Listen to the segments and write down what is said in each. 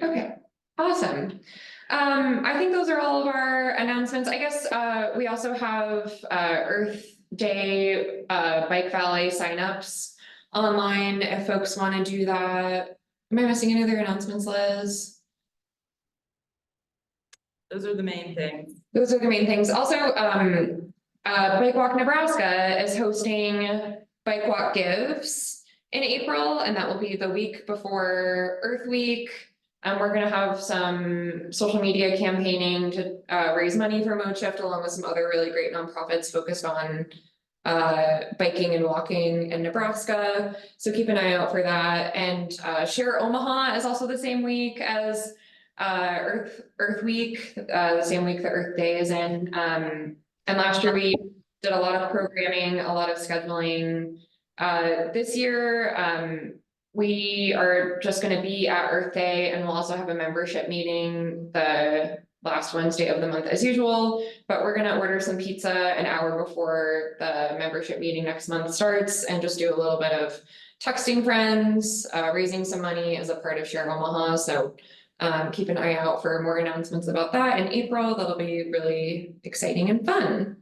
Okay, awesome. I think those are all of our announcements. I guess we also have Earth Day bike valet signups online if folks want to do that. Am I missing any other announcements, Liz? Those are the main things. Those are the main things. Also, Bike Walk Nebraska is hosting Bike Walk Gives in April, and that will be the week before Earth Week. We're gonna have some social media campaigning to raise money for Mode Shift, along with some other really great nonprofits focused on biking and walking in Nebraska. So keep an eye out for that. And Share Omaha is also the same week as Earth Week, the same week that Earth Day is in. And last year we did a lot of programming, a lot of scheduling. This year, we are just going to be at Earth Day, and we'll also have a membership meeting the last Wednesday of the month as usual, but we're going to order some pizza an hour before the membership meeting next month starts and just do a little bit of texting friends, raising some money as a part of Share Omaha. So keep an eye out for more announcements about that in April. That'll be really exciting and fun.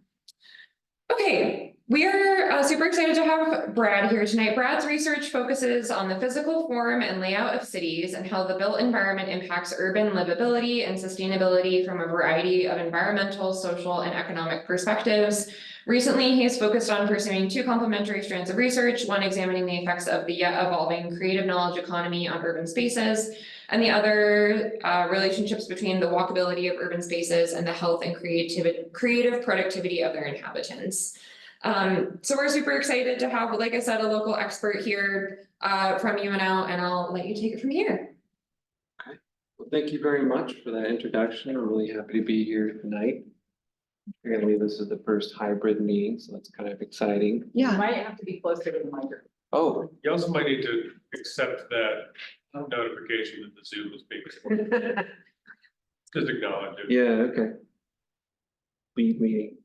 Okay, we are super excited to have Brad here tonight. Brad's research focuses on the physical form and layout of cities and how the built environment impacts urban livability and sustainability from a variety of environmental, social, and economic perspectives. Recently, he has focused on pursuing two complementary strands of research, one examining the effects of the yet evolving creative knowledge economy on urban spaces, and the other relationships between the walkability of urban spaces and the health and creative productivity of their inhabitants. So we're super excited to have, like I said, a local expert here from UNL, and I'll let you take it from here. Okay. Well, thank you very much for that introduction. I'm really happy to be here tonight. Apparently, this is the first hybrid meeting, so that's kind of exciting. Yeah. You might have to be closer to the microphone. Oh. You also might need to accept that notification that the Zoom is being recorded. Just acknowledge it. Yeah, okay. Lead meeting.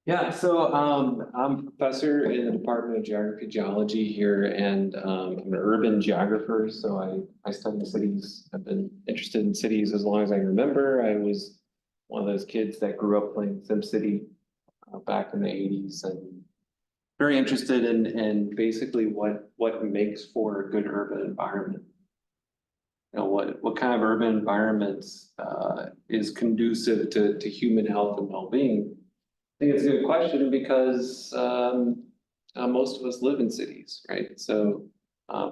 Yeah, so I'm a professor in the Department of Geography Geology here, and I'm an urban geographer, so I study cities. I've been interested in cities as long as I remember. I was one of those kids that grew up playing SimCity back in the 80s, and very interested in basically what makes for a good urban environment. You know, what kind of urban environments is conducive to human health and well-being? I think it's a good question because most of us live in cities, right? So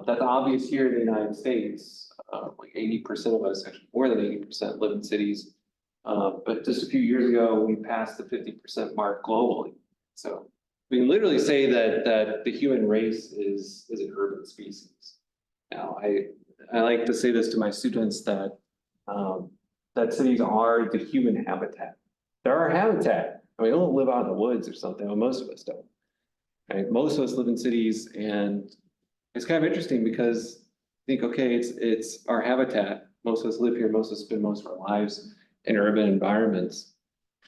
that's obvious here in the United States. Like 80% of us, actually more than 80%, live in cities. But just a few years ago, we passed the 50% mark globally. So we can literally say that the human race is an urban species. Now, I like to say this to my students that cities are the human habitat. They're our habitat. I mean, we don't live out in the woods or something. Well, most of us don't. Right? Most of us live in cities, and it's kind of interesting because I think, okay, it's our habitat. Most of us live here. Most of us spend most of our lives in urban environments.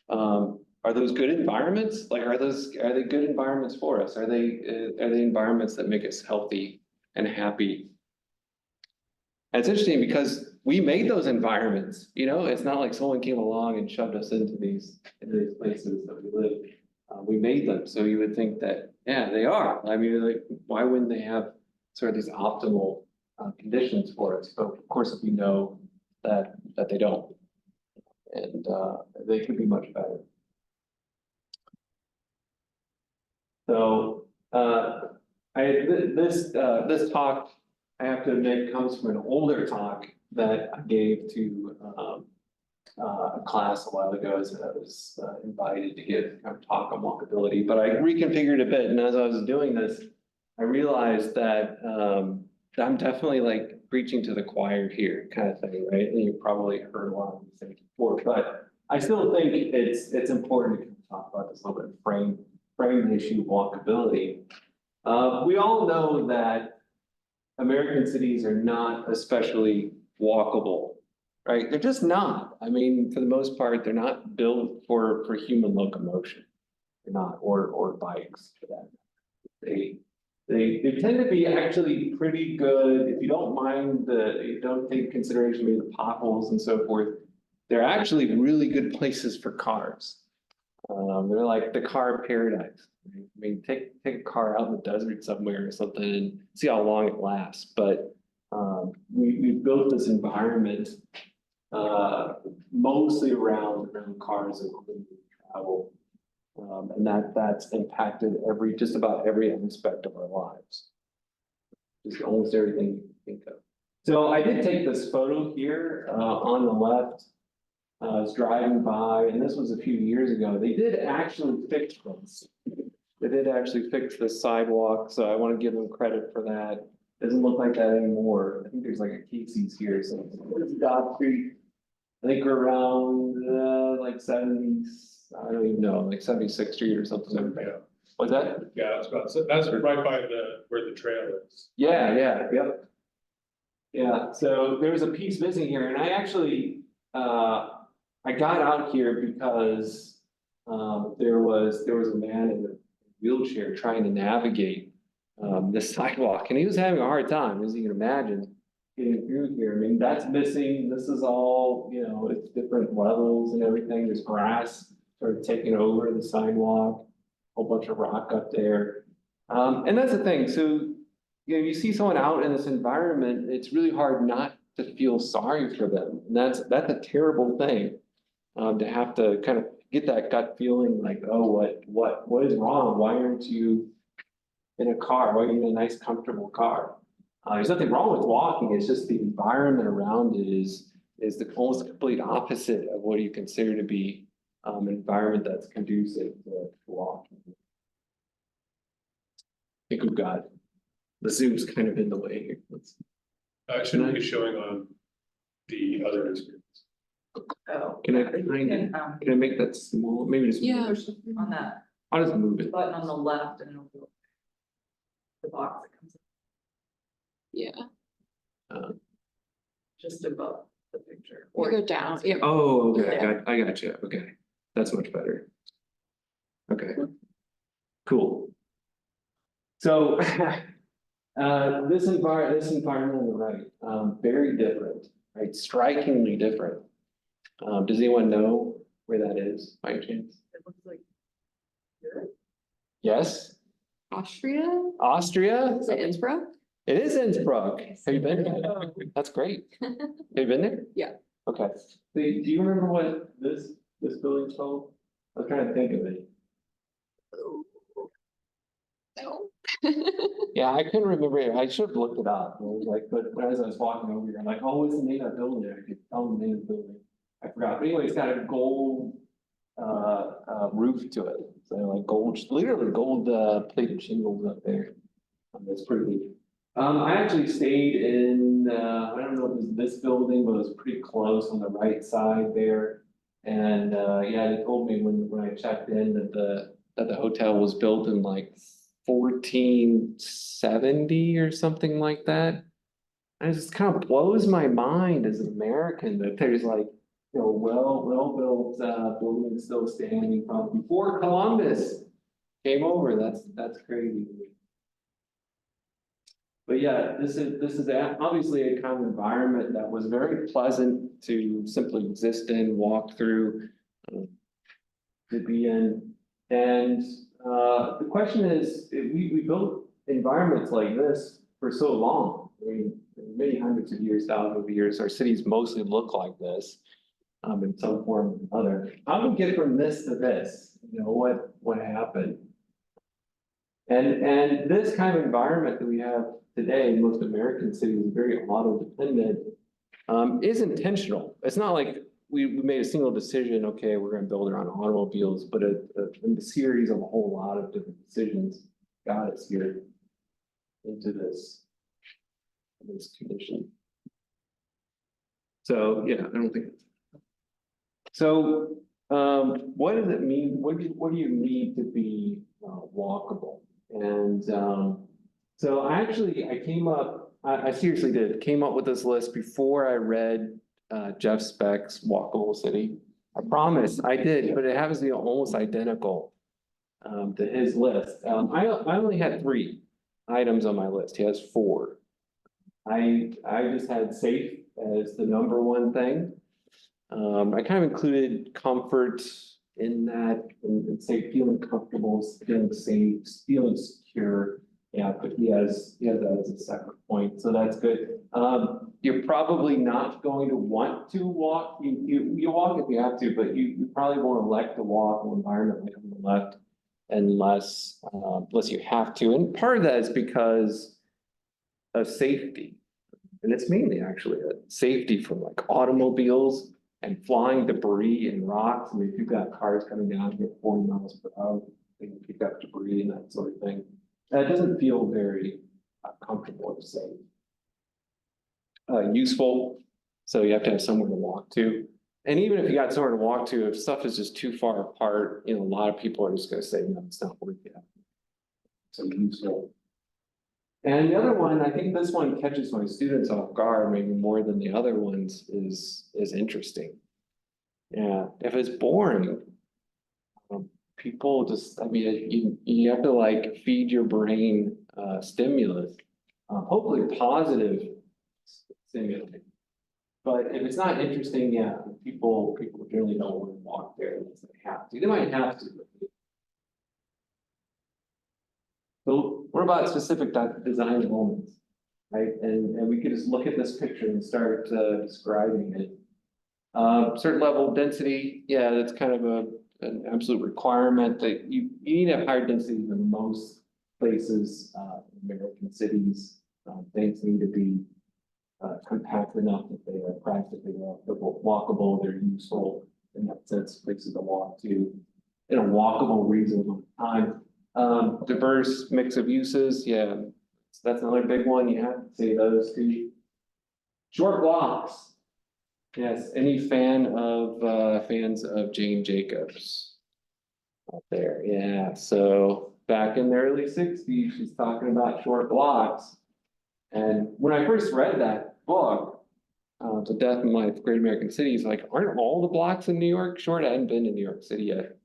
Are those good environments? Like, are they good environments for us? Are they environments that make us healthy and happy? And it's interesting because we made those environments. You know, it's not like someone came along and shoved us into these places that we live. We made them, so you would think that, yeah, they are. I mean, like, why wouldn't they have sort of these optimal conditions for us? But of course, we know that they don't, and they could be much better. So this talk, I have to admit, comes from an older talk that I gave to a class a while ago. As I was invited to give kind of talk on walkability, but I reconfigured a bit. And as I was doing this, I realized that I'm definitely like preaching to the choir here, kind of thing, right? And you've probably heard a lot of these things before, but I still think it's important to talk about this a little bit, frame the issue of walkability. We all know that American cities are not especially walkable, right? They're just not. I mean, for the most part, they're not built for human locomotion. They're not, or bikes for that. They tend to be actually pretty good, if you don't mind you don't take consideration maybe the potholes and so forth. They're actually really good places for cars. They're like the car paradise. Right? I mean, take a car out in the desert somewhere or something and see how long it lasts, but. We built this environment, mostly around cars and travel. And that's impacted just about every aspect of our lives. Just almost everything you can think of. So I did take this photo here, on the left. I was driving by, and this was a few years ago. They did actually fix this. They did actually fix the sidewalk, so I want to give them credit for that. Doesn't look like that anymore. I think there's like a Casey's here, so where's Dodge Street? I think we're around, like 70s, I don't even know, like 76th Street or something like that. Yeah, What's that? yeah, that's right by where the trail is. Yeah, yep. Yeah, so there was a piece missing here, and I actually, I got out here because, there was a man in a wheelchair trying to navigate the sidewalk, and he was having a hard time, as you can imagine, getting through here. I mean, that's missing. This is all, it's different levels and everything. There's grass sort of taking over the sidewalk, a whole bunch of rock up there. And that's the thing. So, you see someone out in this environment, it's really hard not to feel sorry for them. And that's a terrible thing, to have to kind of get that gut feeling like, oh, what is wrong? Why aren't you in a car? Why are you in a nice, comfortable car? There's nothing wrong with walking. It's just the environment around it is the almost complete opposite of what you consider to be an environment that's conducive to walking. I think we've got the Zoom's kind of in the way here. It shouldn't be showing on the other screens. Oh. Can I you find it? Can I make that small? Maybe just Yeah. Push on that I'll just move it. button on the left and it'll go. The box that comes Yeah, just above the picture. or go down, yeah. Oh, okay, Yeah. I got you. Okay, that's much better. Okay, cool. So, this environment on the right, very different, right? Strikingly different. Does anyone know where that is by chance? It looks like. Europe? Yes, Austria, Austria? is it Innsbruck? It is Innsbruck. Have you been there? That's great. Have you been there? Yeah. Okay. Do you remember what this building's called? I was trying to think of it. No. Yeah, I couldn't remember it. I should have looked it up. It was like, but as I was walking over here, I'm like, oh, what's the name of that building? I could tell the name of the building. I forgot. But anyway, it's got a gold roof to it. So like gold, literally gold plated shingles up there. That's pretty neat. I actually stayed in, I don't know if it was this building, but it was pretty close on the right side there. And yeah, they told me when I checked in that the hotel was built in like 1470 or something like that. And it just kind of blows my mind as an American that there's like, well-built buildings still standing from before Columbus came over. That's crazy. But yeah, this is obviously a kind of environment that was very pleasant to simply exist in, walk through, to be in. And the question is, we built environments like this for so long. I mean, many hundreds of years, thousands of years, our cities mostly look like this, in some form or another. How do we get from this to this? What happened? And this kind of environment that we have today in most American cities, very auto-dependent, is intentional. It's not like we made a single decision, okay, we're gonna build around automobiles, but a series of a whole lot of different decisions got us here into this condition. So, yeah, I don't think. So, what does it mean? What do you need to be walkable? And so I seriously came up with this list before I read Jeff Speck's Walkable City. I promise I did, but it happens to be almost identical to his list. I only had 3. items on my list. He has 4. I just had safe as the number one thing. I kind of included comfort in that, and say feeling comfortable, feeling safe, feeling secure. Yeah, but he has that as a separate point, so that's good. You're probably not going to want to walk. You walk if you have to, but you probably won't elect to walk in an environment like on the left unless you have to. And part of that is because of safety. And it's mainly actually a safety from like automobiles and flying debris and rocks. I mean, if you've got cars coming down here 40 miles per hour, they can pick up debris and that sort of thing. That doesn't feel very comfortable to say. Useful, so you have to have somewhere to walk to. And even if you got somewhere to walk to, if stuff is just too far apart, a lot of people are just gonna say, no, it's not worth it. So useful. And the other one, I think this one catches my students off guard, maybe more than the other ones, is interesting. Yeah, if it's boring, people just, I mean, you have to like feed your brain stimulus, hopefully positive stimulus. But if it's not interesting, yeah, people generally don't want to walk there unless they have to. They might have to. So what about specific design elements, right? And we could just look at this picture and start describing it. Certain level of density, yeah, that's kind of an absolute requirement that you need to have higher density than most places in American cities. Things need to be compact enough that they are practically walkable, they're useful in that sense, places to walk to in a walkable, reasonable time. Diverse mix of uses, yeah, so that's another big one. You have to say those two. Short blocks. Yes, any fans of Jane Jacobs out there? Yeah, so back in the early 60s, she's talking about short blocks. And when I first read that book, The Death and Life of Great American Cities, like, aren't all the blocks in New York short? I hadn't been to New York City yet.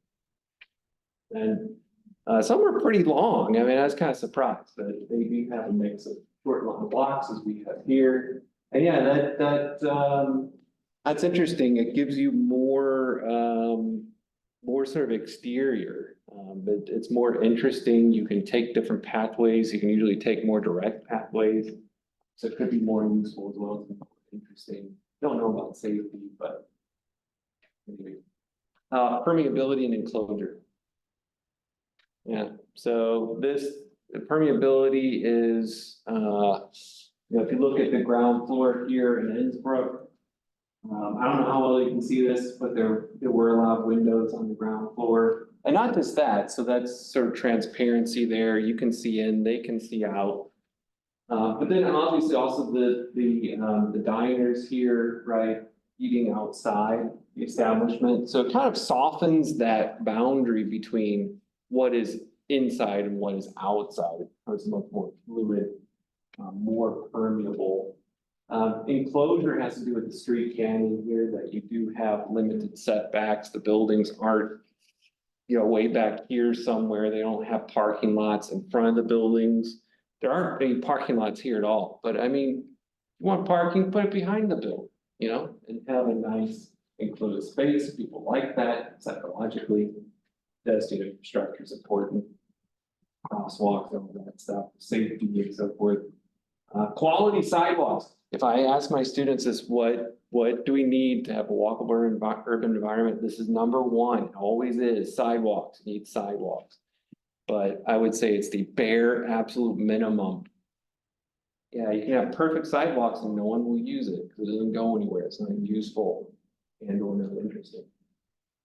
And some are pretty long. I mean, I was kind of surprised that they do have a mix of short and long blocks as we have here. And yeah, that's interesting. It gives you more sort of exterior, but it's more interesting. You can take different pathways. You can usually take more direct pathways. So it could be more useful as well as more interesting. Don't know about safety, but anyway. Permeability and enclosure. Yeah, so this permeability is, if you look at the ground floor here in Innsbruck, I don't know how well you can see this, but there were a lot of windows on the ground floor. And not just that, so that's sort of transparency there. You can see in, they can see out. But then obviously also the diners here, right? Eating outside the establishment. So it kind of softens that boundary between what is inside and what is outside. It's much more fluid, more permeable. Enclosure has to do with the street canyon here, that you do have limited setbacks. The buildings aren't, way back here somewhere. They don't have parking lots in front of the buildings. There aren't any parking lots here at all. But I mean, you want parking, put it behind the building, and have a nice enclosed space. People like that psychologically. Pedestrian infrastructure is important. Crosswalks, all that stuff, safety and so forth. Quality sidewalks. If I ask my students this, what do we need to have a walkable urban environment? This is number one, always is, sidewalks, need sidewalks. But I would say it's the bare absolute minimum. Yeah, you can have perfect sidewalks and no one will use it because it doesn't go anywhere. It's not useful and or not interesting.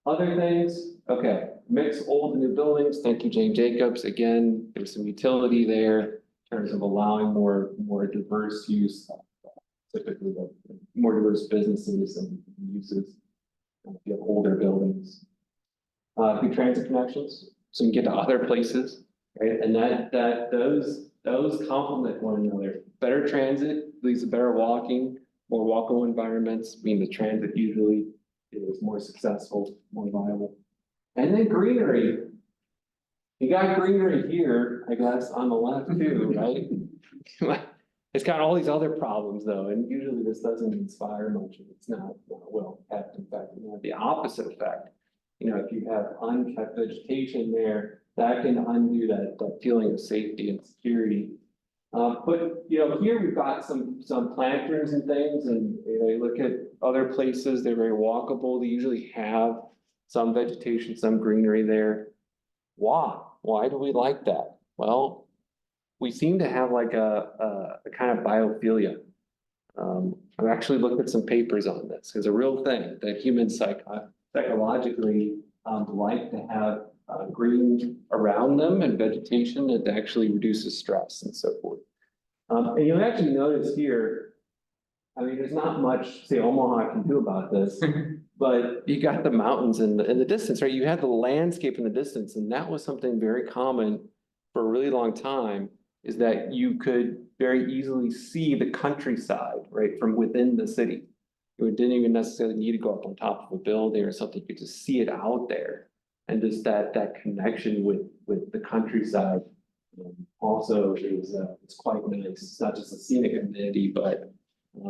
Other things, okay, mix old and new buildings. Thank you, Jane Jacobs. Again, there's some utility there in terms of allowing more diverse use, typically more diverse businesses and uses. If you have older buildings. Good transit connections, so you can get to other places, right? And those complement one another. Better transit leads to better walking, more walkable environments, mean the transit usually is more successful, more viable. And then greenery. You got greenery here. I guess, on the left too, right? It's got all these other problems though, and usually this doesn't inspire much, it's not well kept, in fact, you have the opposite effect. You know, if you have unkept vegetation there, that can undo that feeling of safety and security. But, you know, here we've got some planters and things, and, you know, you look at other places, they're very walkable, they usually have some vegetation, some greenery there. Why? Why do we like that? Well, we seem to have like a kind of biophilia. I've actually looked at some papers on this. It's a real thing that humans psychologically like to have green around them and vegetation. It actually reduces stress and so forth. And you'll actually notice here, I mean, there's not much, say, Omaha can do about this, but you got the mountains in the distance, right? You had the landscape in the distance, and that was something very common for a really long time, is that you could very easily see the countryside, right, from within the city. You didn't even necessarily need to go up on top of a building or something, you could just see it out there. And just that connection with the countryside also is it's quite nice. It's not just a scenic amenity, but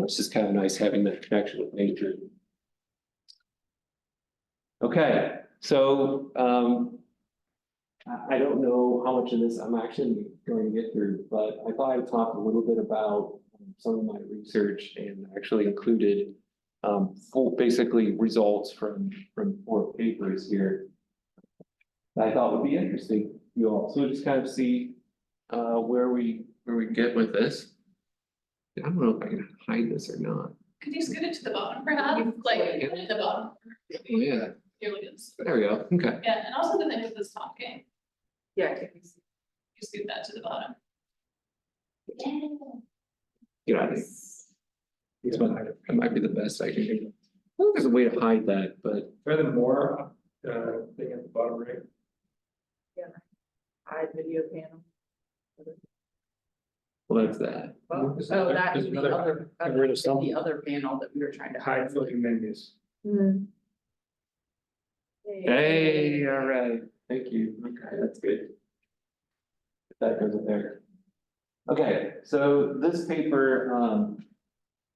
it's just kind of nice having that connection with nature. Okay, so I don't know how much of this I'm actually going to get through, but I thought I'd talk a little bit about some of my research, and actually included full basically results from 4 papers here that I thought would be interesting to you all. So we'll just kind of see where we get with this. I don't know if I can hide this or not. Could you scoot it to the bottom perhaps, like, Yeah. put it at the bottom? Oh, yeah, Here it is. there we go, okay. Yeah, and also the thing with this talking, Yeah, can you see? you scoot that to the bottom. Yeah, I think that might be the best I can do. Well, there's a way to hide that, but Try the more, thing at the bottom right. Hide video panel. well, that's that. Oh, There's oh, another- that there's is the another- other, get rid of some. the other panel that we were trying to hide. floating menus. Hey, all right, thank you, okay, that's good. That goes in there. Okay, so this paper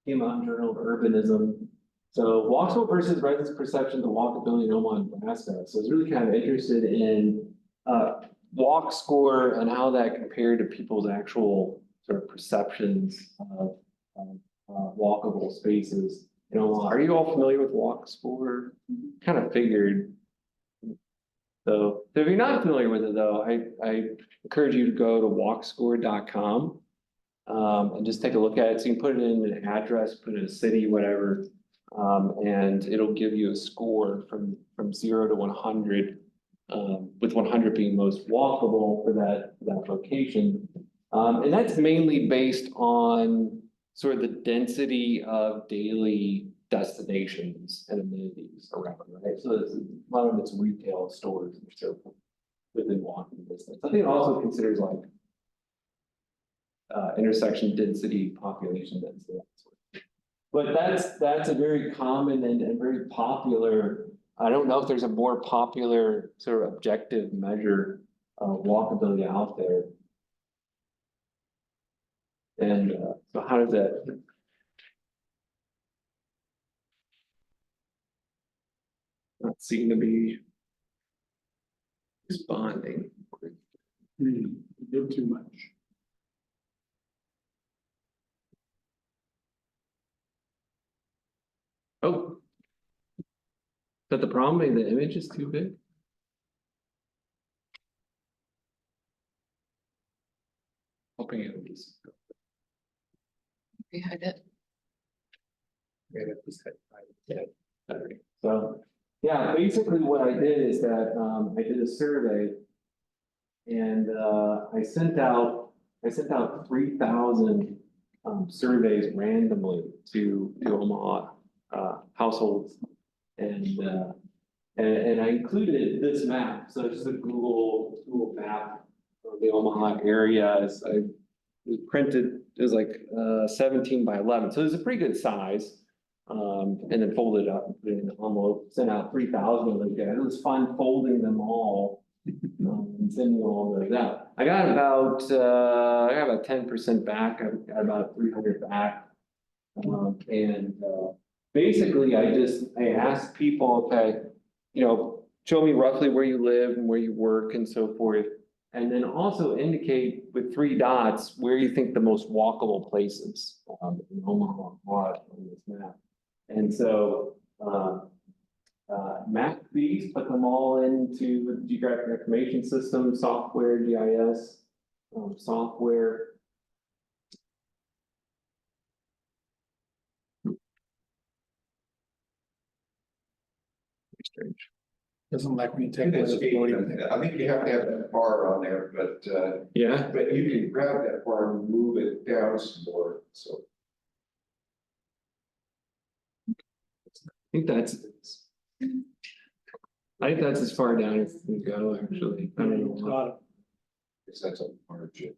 came out in Journal of Urbanism. So Walksville versus residents' perceptions of walkability in Omaha, Nebraska. So it's really kind of interested in walk score and how that compared to people's actual sort of perceptions of walkable spaces in Omaha. Are you all familiar with walk score? Kind of figured. So if you're not familiar with it though, I encourage you to go to walkscore.com and just take a look at it. So you can put it in an address, put in a city, whatever. And it'll give you a score from 0 to 100, with 100 being most walkable for that location. And that's mainly based on sort of the density of daily destinations and amenities around, right? So it's, a lot of it's retail stores and so forth within walking distance. I think it also considers like intersection density, population density. That sort of thing. But that's a very common and very popular. I don't know if there's a more popular sort of objective measure of walkability out there. And so how does that? Not seem to be responding. Did too much. Oh. Is that the problem? Maybe the image is too big? Hoping it will just. Behind it. So, yeah, basically what I did is that, I did a survey. And, I sent out 3,000 surveys randomly to Omaha, households. And I included this map, so it's a Google map of the Omaha area. It was printed, it was like 17 by 11, so it was a pretty good size. And then folded up and put it in an envelope, sent out 3,000 of them. It was fun folding them all sending all those out. I got about 10% back, I got about 300 back. Basically, I asked people, okay, show me roughly where you live and where you work and so forth. And then also indicate with 3 dots where you think the most walkable places in Omaha are on this map. And so map these, put them all into the geographic information system, software, GIS, software. Strange. Doesn't like when you take away the floating. I think you have to have that bar on there, Yeah, but you can grab that bar and move it down some more, so. I think that's as far down as we go, actually. I don't know. That's a margin.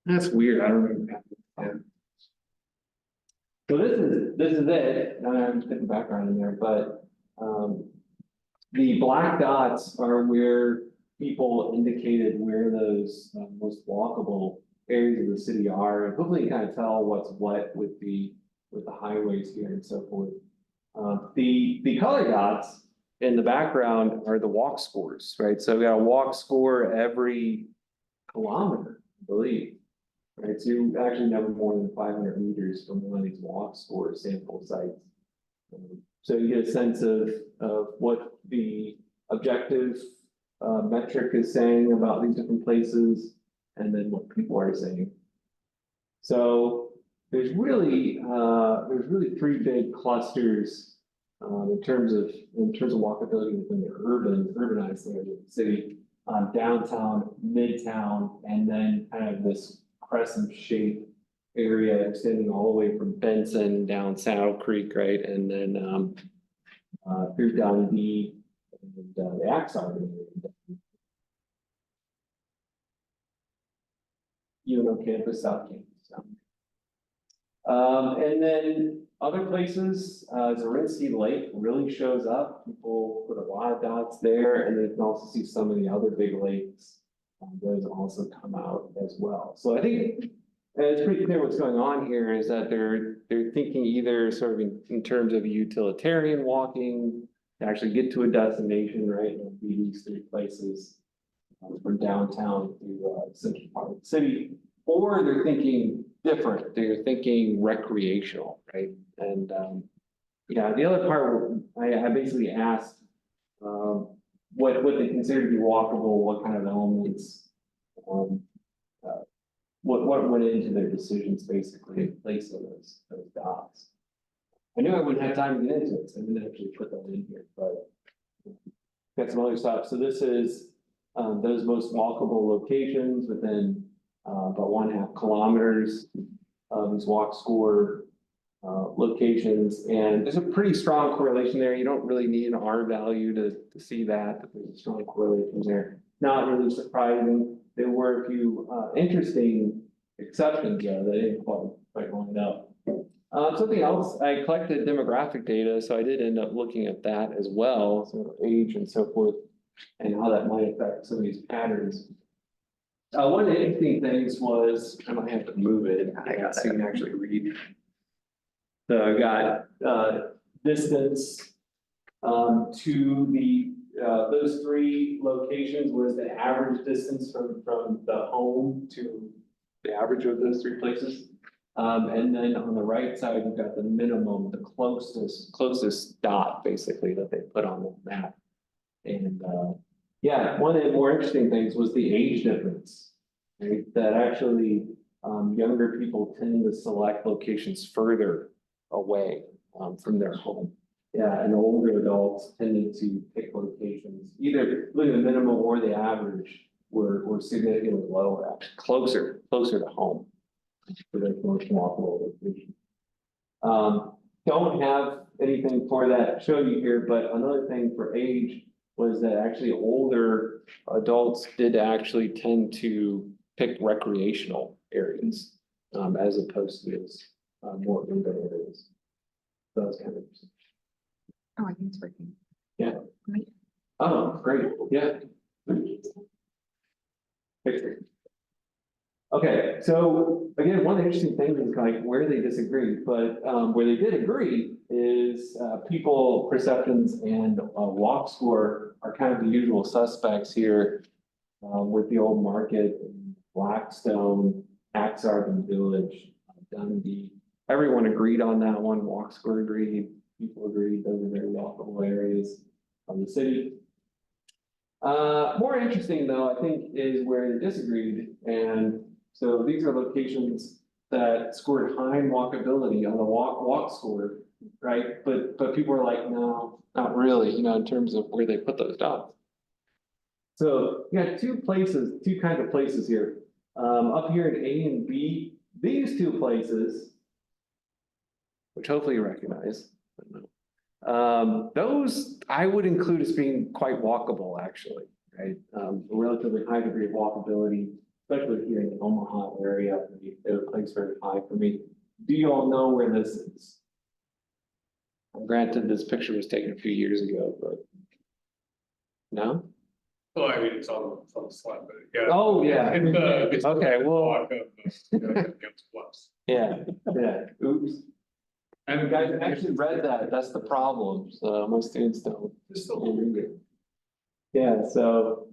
That's weird. I don't remember. So this is it. And I'm just putting background in there, but the black dots are where people indicated where those most walkable areas of the city are. And hopefully you kind of tell what's what with the highways here and so forth. The color dots in the background are the walk scores, right? So we got a walk score every kilometer, I believe. Right, so you actually never more than 500 meters from one of these walk score sample sites. So you get a sense of what the objective metric is saying about these different places, and then what people are saying. So there's really 3 big clusters in terms of walkability within the urbanized area of the city, downtown, midtown, and then kind of this crescent shape area extending all the way from Benson down Saddle Creek, right? And then through down the Axon area. UNO campus, South Campus. And then other places, Zarinsky Lake really shows up. People put a lot of dots there, and then you can also see some of the other big lakes. Those also come out as well. So I think it's pretty clear what's going on here is that they're thinking either sort of in terms of utilitarian walking to actually get to a destination, right? And be these 3 places from downtown to central part of the city, or they're thinking different. They're thinking recreational, right? And yeah, the other part I basically asked what they consider to be walkable, what kind of elements, what went into their decisions basically in place of those dots. I knew I wouldn't have time to get into it, so I didn't actually put that in here, but got some other stuff. So this is those most walkable locations within about 1.5 kilometers of these walk score locations, and there's a pretty strong correlation there. You don't really need an R value to see that, but there's a strong correlation there. Not really surprising. There were a few interesting exceptions that didn't quite line up. Something else, I collected demographic data, so I did end up looking at that as well, so age and so forth, and how that might affect some of these patterns. One of the interesting things was, I might have to move it, so you can actually read. So I got distance to the those 3 locations was the average distance from the home to the average of those 3 places. And then on the right side, we've got the minimum, the closest dot basically that they put on the map. And yeah, one of the more interesting things was the age difference, right? That actually younger people tend to select locations further away from their home. Yeah, and older adults tended to pick locations, either the minimum or the average were significantly lower, actually closer to home for their most walkable location. Don't have anything for that to show you here, but another thing for age was that actually older adults did actually tend to pick recreational areas as opposed to those more urban areas. So that's kind of interesting. Oh, I think it's working. Yeah. Oh, great, yeah. Okay, so again, one of the interesting things is like where they disagree, but where they did agree is people perceptions and walk score are kind of the usual suspects here. With the old market, Blackstone, Axarden Village, Dundee. Everyone agreed on that one, walk score agreed, people agreed, those are very walkable areas of the city. More interesting though, I think, is where they disagreed, and so these are locations that scored high in walkability on the walk score, right? But people are like, no, not really, you know, in terms of where they put those dots. So you got two kinds of places here. Up here in A and B, these two places, which hopefully you recognize. Those I would include as being quite walkable, actually, right? A relatively high degree of walkability, especially here in the Omaha area, they're placed very high for me. Do you all know where this is? Granted, this picture was taken a few years ago, but no? Well, I mean, it's on the slide, but yeah. Oh, yeah. It's Okay, well- walk of, against plus. Yeah, oops. And you guys actually read that, that's the problem, so most students don't. Read it. Yeah, so,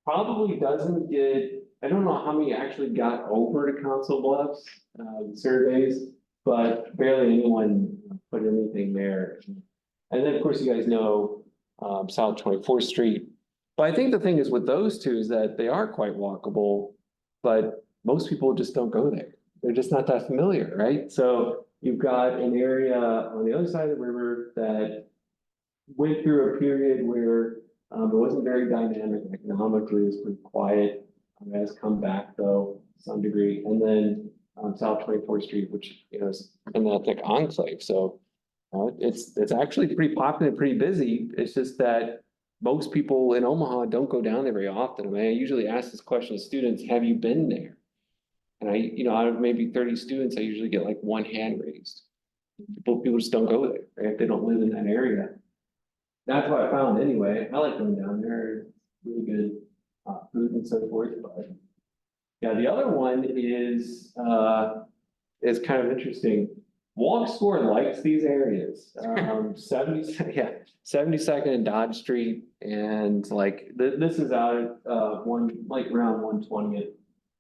probably doesn't get, I don't know how many actually got over to Council Bluffs, surveys, but barely anyone put anything there. And then, of course, you guys know, South 24th Street. But I think the thing is with those two is that they are quite walkable, but most people just don't go there. They're just not that familiar, right? So you've got an area on the other side of the river that went through a period where it wasn't very dynamic economically, it was pretty quiet. It has come back though, to some degree. And then South 24th Street, which is in that thick enclave. So it's actually pretty popular, pretty busy. It's just that most people in Omaha don't go down there very often. I mean, I usually ask this question to students, have you been there? And out of maybe 30 students, I usually get like one hand raised. People just don't go there, right? If they don't live in that area. That's what I found anyway. I like going down there. It's really good food and so forth. But yeah, the other one is kind of interesting. Walk Score likes these areas. 72nd and Dodge Street, and like this is out at around 120th.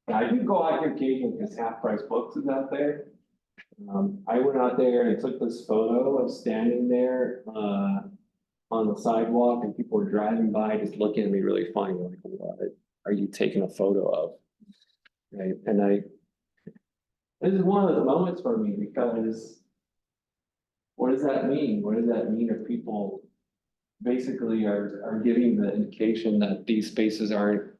I do go out here occasionally because Half Price Books is out there. I went out there and took this photo of standing there on the sidewalk, and people were driving by just looking at me really funny, like, what are you taking a photo of? Right, and this is one of those moments for me because what does that mean? What does that mean if people basically are giving the indication that these spaces aren't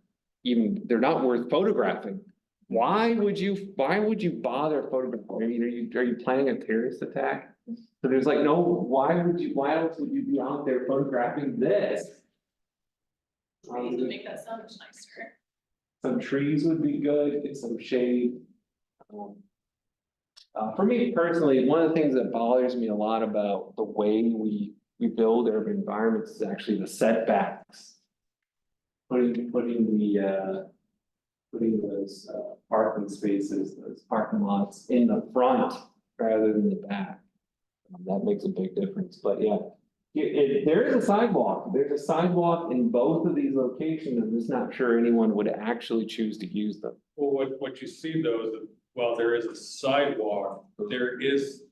even, they're not worth photographing? Why would you bother photographing? I mean, are you planning a terrorist attack? So there's like, no, why else would you be out there photographing this? Trees would make that so much nicer. Some trees would be good, get some shade. For me personally, one of the things that bothers me a lot about the way we build urban environments is actually the setbacks. Putting those parking spaces, those parking lots in the front rather than the back. That makes a big difference, but yeah. There is a sidewalk. There's a sidewalk in both of these locations. I'm just not sure anyone would actually choose to use them. Well, what you see though is that while there is a sidewalk, there is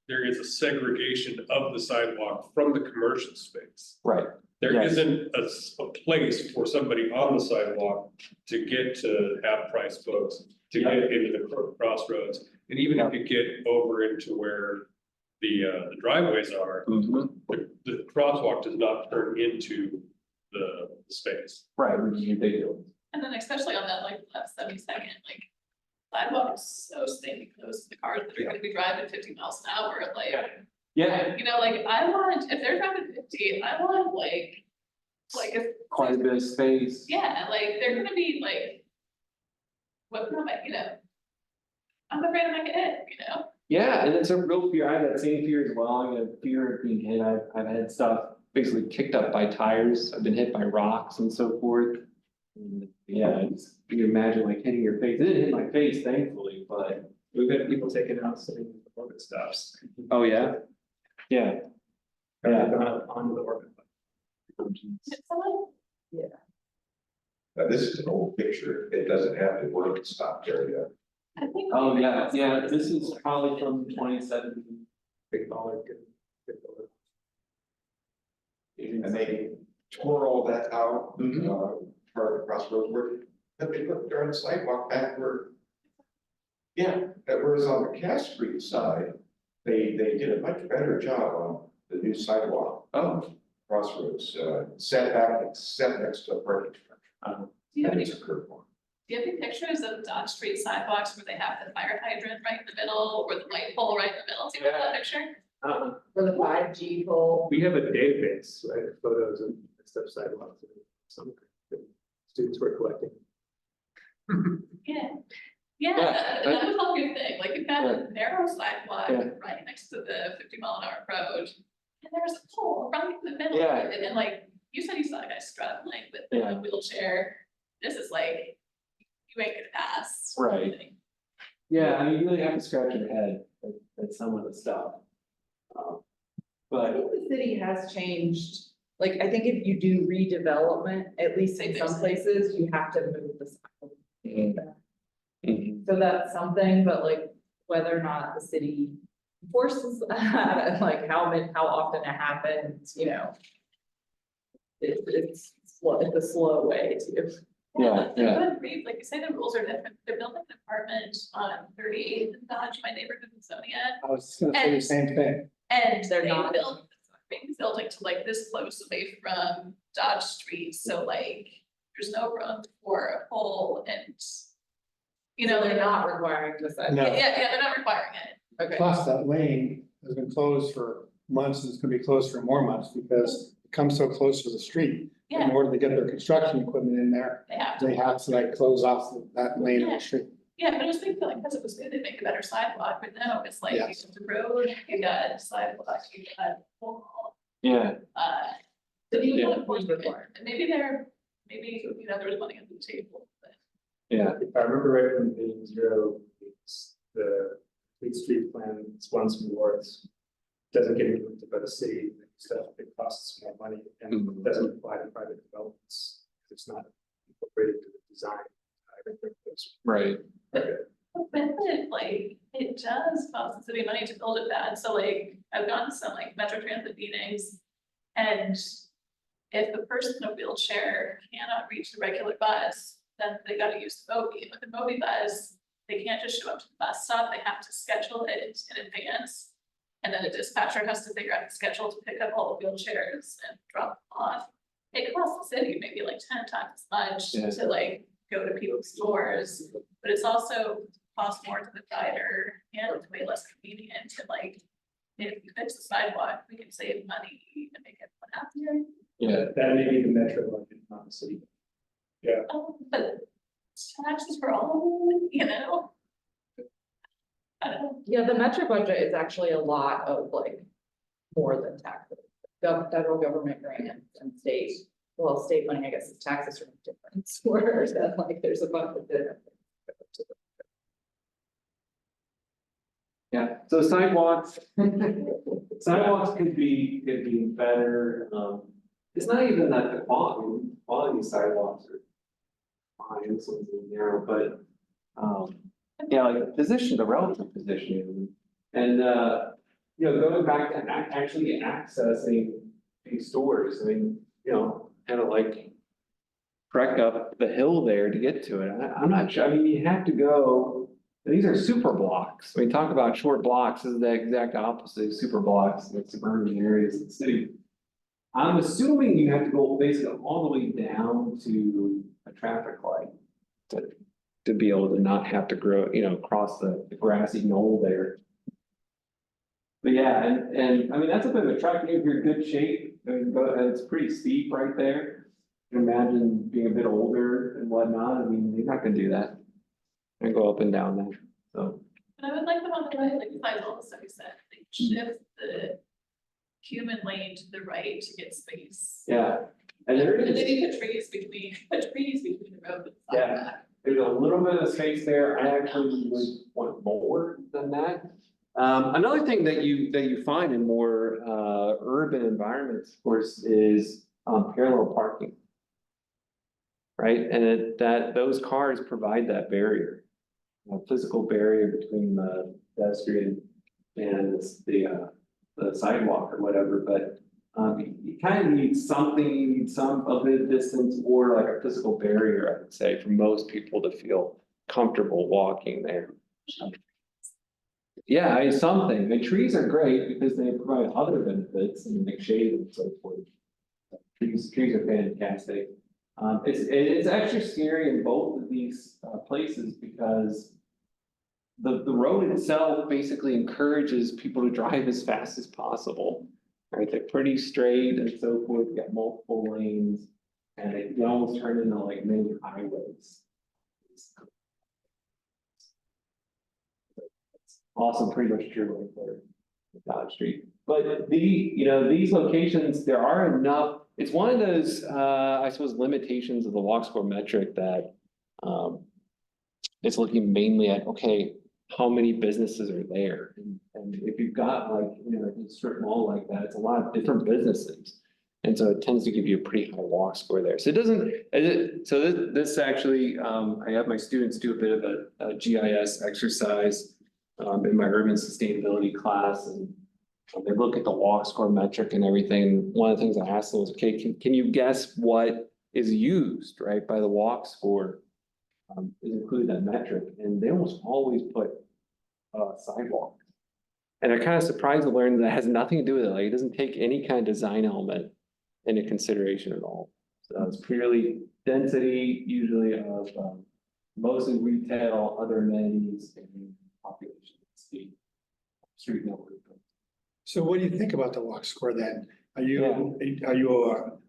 a segregation of the sidewalk from the commercial space. Right. There Yes. isn't a place for somebody on the sidewalk to get to Half Price Books, to get into the crossroads. And even if you get over into where the driveways are, the crosswalk does not turn into the space. Right, which is ridiculous. And then especially on that like left 72nd, like sidewalk is so stinking close to the cars that are gonna be driving 50 miles an hour, like. Yeah, Like I want, if they're driving 50, I want like if. quite a bit of space. Yeah, like they're gonna be like. What, I'm afraid I might get hit. Yeah, and it's a real fear. I have that same fear as well. I have fear of being hit. I've had stuff basically kicked up by tires, I've been hit by rocks and so forth. And, yeah, it's, you can imagine like hitting your face, it didn't hit my face thankfully, but, We've had people taken out sitting in the orbit stops. oh, yeah? Yeah. Yeah. Onto the orbit. Did someone, Now, this is an old picture, it doesn't have the word stop there yet. I think. Oh, yeah, yeah, this is probably from 2017. Big baller, good baller. And they tore all that out, Mhm. part of the crossroads where, but they put there on the sidewalk back where. Yeah, that was on the Cass Street side, they did a much better job on the new sidewalk. Oh. Crossroads, set back, set next to a parking structure. Do you have And any, it's a curb one. do you have any pictures of Dodge Street sidewalks where they have the fire hydrant right in the middle, or the light pole right in the middle? Do you have that picture? For the 5G pole. We have a database, right, of photos and stuff sidewalks, and some students were collecting. Yeah, Yeah, that was all good thing, like you've got a narrow sidewalk Yeah. right next to the 50-mile-an-hour road. And there's a pole right in the middle, Yeah. and then like, you said you saw a guy struggling with Yeah. a wheelchair. This is like, you ain't gonna pass. Right. Yeah, I mean, you really have to scratch your head at some of the stuff. I But, think the city has changed, like, I think if you do redevelopment, at least in some places, you have to move the sidewalk. Mhm. So that's something, but like, whether or not the city enforces that, and like how often it happens, you know. It's a slow way to. Yeah, They're yeah. good read, like you say, the rules are different. They're building an apartment on 38th and Dodge, my neighborhood in Sonia. I was just gonna say the same thing. And They're they not. built this building to like this close away from Dodge Street, so like, there's no room for a pole and. You know, They're not requiring the sidewalk. No. Yeah, they're not requiring it. Okay. Plus, that lane has been closed for months, and it's gonna be closed for more months, because it comes so close to the street. In Yeah, order to get their construction equipment in there, they have to. they have to like close off that lane of the street. Yeah, but I was thinking like, because it was good, they'd make a better sidewalk, but no, it's like, you Yes. have the road, you got sidewalk, you got wall. Yeah, So you Yeah. know, and maybe maybe, you know, there was money on the table, but. yeah, If I remember right from the zero, the complete street plan, it's once more, it's. Doesn't get implemented by the city, stuff, it costs more money and Mhm. doesn't apply to private developments. It's not incorporated to the design. right. But with it, like, it does cost the city money to build it bad, so like, I've gone to some like Metro Transit meetings. And if the person in a wheelchair cannot reach the regular bus, then they gotta use the Mobi. And with the Mobi bus, they can't just show up to the bus stop, they have to schedule it in advance. And then the dispatcher has to figure out the schedule to pick up all the wheelchairs and drop them off. It costs the city maybe like 10 times as much Yeah. to like go to people's doors, but it's also cost more to the rider and it's way less convenient to like. If you fix the sidewalk, we can save money and make everyone happier. Yeah, That may be the metro budget, not the city. But taxes for all, of it, you know? I don't know. Yeah, the metro budget is actually a lot of like, more than taxes. Federal government grants and state, well, state money, I guess, is taxes are different, whereas then like, there's a bunch of different. yeah, so sidewalks. Sidewalks could be better, it's not even that the quality of sidewalks are. Fine, some of them are narrow, but, yeah, like position, the relative positioning. And, you know, going back to actually accessing these stores, I mean, you know, kind of like. Trek up the hill there to get to it, I'm not sure, I mean, you have to go. These are super blocks, when we talk about short blocks, this is the exact opposite of super blocks, like suburban areas of the city. I'm assuming you have to go basically all the way down to a traffic light. To be able to not have to cross the grassy knoll there. But yeah, and I mean, that's a bit of a trek, if you're in good shape, I mean, but it's pretty steep right there. You can imagine being a bit older and whatnot, I mean, you're not gonna do that. And go up and down there, so. But I would like them on the right, like besides all the stuff you said, like shift human lane to the right to get space. Yeah, and there And then is, you put trees between the road and the Yeah. sidewalk. there's a little bit of space there. I actually would want more than that. Another thing that you find in more, urban environments, of course, is, parallel parking. Right, and those cars provide that barrier, a physical barrier between the pedestrian and the sidewalk or whatever, but. You kind of need something, you need some of the distance or like a physical barrier, I would say, for most people to feel comfortable walking there. Yeah, something, the trees are great because they provide other benefits and make shade and so forth. Trees are fantastic. It's extra scary in both of these places because. The road itself basically encourages people to drive as fast as possible. Right, they're pretty straight and so forth, you got multiple lanes, and they can almost turn into like mini highways. It's also pretty much true right there, with Dodge Street. But these locations, there are enough, it's one of those, I suppose, limitations of the walk score metric that, it's looking mainly at, okay, how many businesses are there? And if you've got like, a strip mall like that, it's a lot of different businesses. And so it tends to give you a pretty high walk score there. So it doesn't, so this actually, I have my students do a bit of a GIS exercise in my urban sustainability class, and they look at the walk score metric and everything. One of the things I asked them was, okay, can you guess what is used, right, by the walk score? Is include that metric, and they almost always put sidewalk. And they're kind of surprised to learn that has nothing to do with it. Like, it doesn't take any kind of design element into consideration at all. So it's purely density, usually of mostly retail, other amenities, and population speed, street network. So what do you think about the walk score then? Are you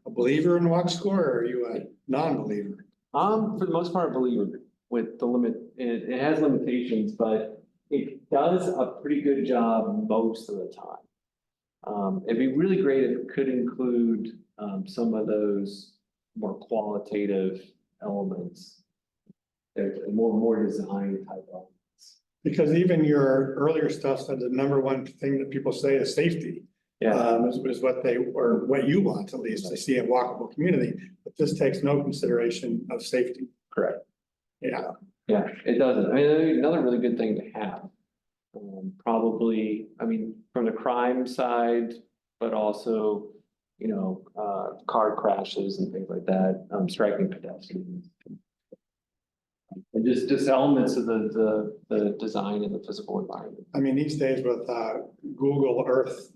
a believer in walk score or are you a non-believer? For the most part, a believer with the limit, it has limitations, but it does a pretty good job most of the time. It'd be really great if it could include, some of those more qualitative elements. They're more design type elements. Because even your earlier stuff said the number one thing that people say is safety. Yeah, Is what you want, at least, to see a walkable community, but this takes no consideration of safety. correct. Yeah, Yeah, it doesn't. I mean, another really good thing to have. Probably, I mean, from the crime side, but also, car crashes and things like that, striking pedestrians. And just elements of the design and the physical environment. I mean, these days with Google Earth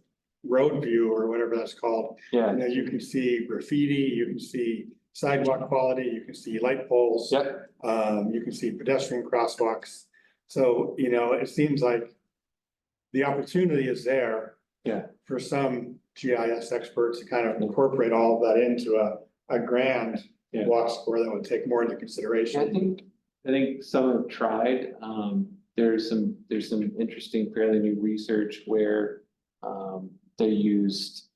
Road View or whatever that's called, Yeah, you can see graffiti, you can see sidewalk quality, you can see light poles. yep, You can see pedestrian crosswalks. So, it seems like the opportunity is there. Yeah. For some GIS experts to kind of incorporate all of that into a grand Yeah. walk score that would take more into I consideration. think some have tried, there's some interesting fairly new research where, they used.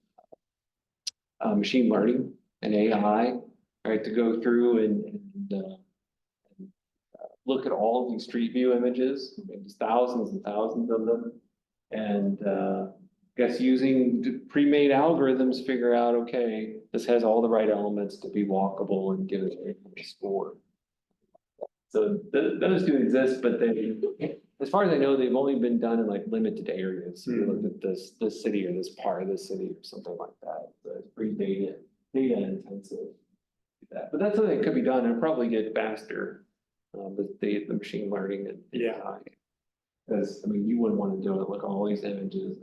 Machine learning and AI, right, to go through and look at all of these street view images, there's thousands and thousands of them. And guess using pre-made algorithms, figure out, okay, this has all the right elements to be walkable and give it a score. So those do exist, but as far as I know, they've only been done in like limited areas. So you look at this city or this part of the city or something like that. So it's pretty data intensive. But that's something that could be done and probably get faster with the machine learning and AI. Because I mean, you wouldn't want to do it, look at all these images.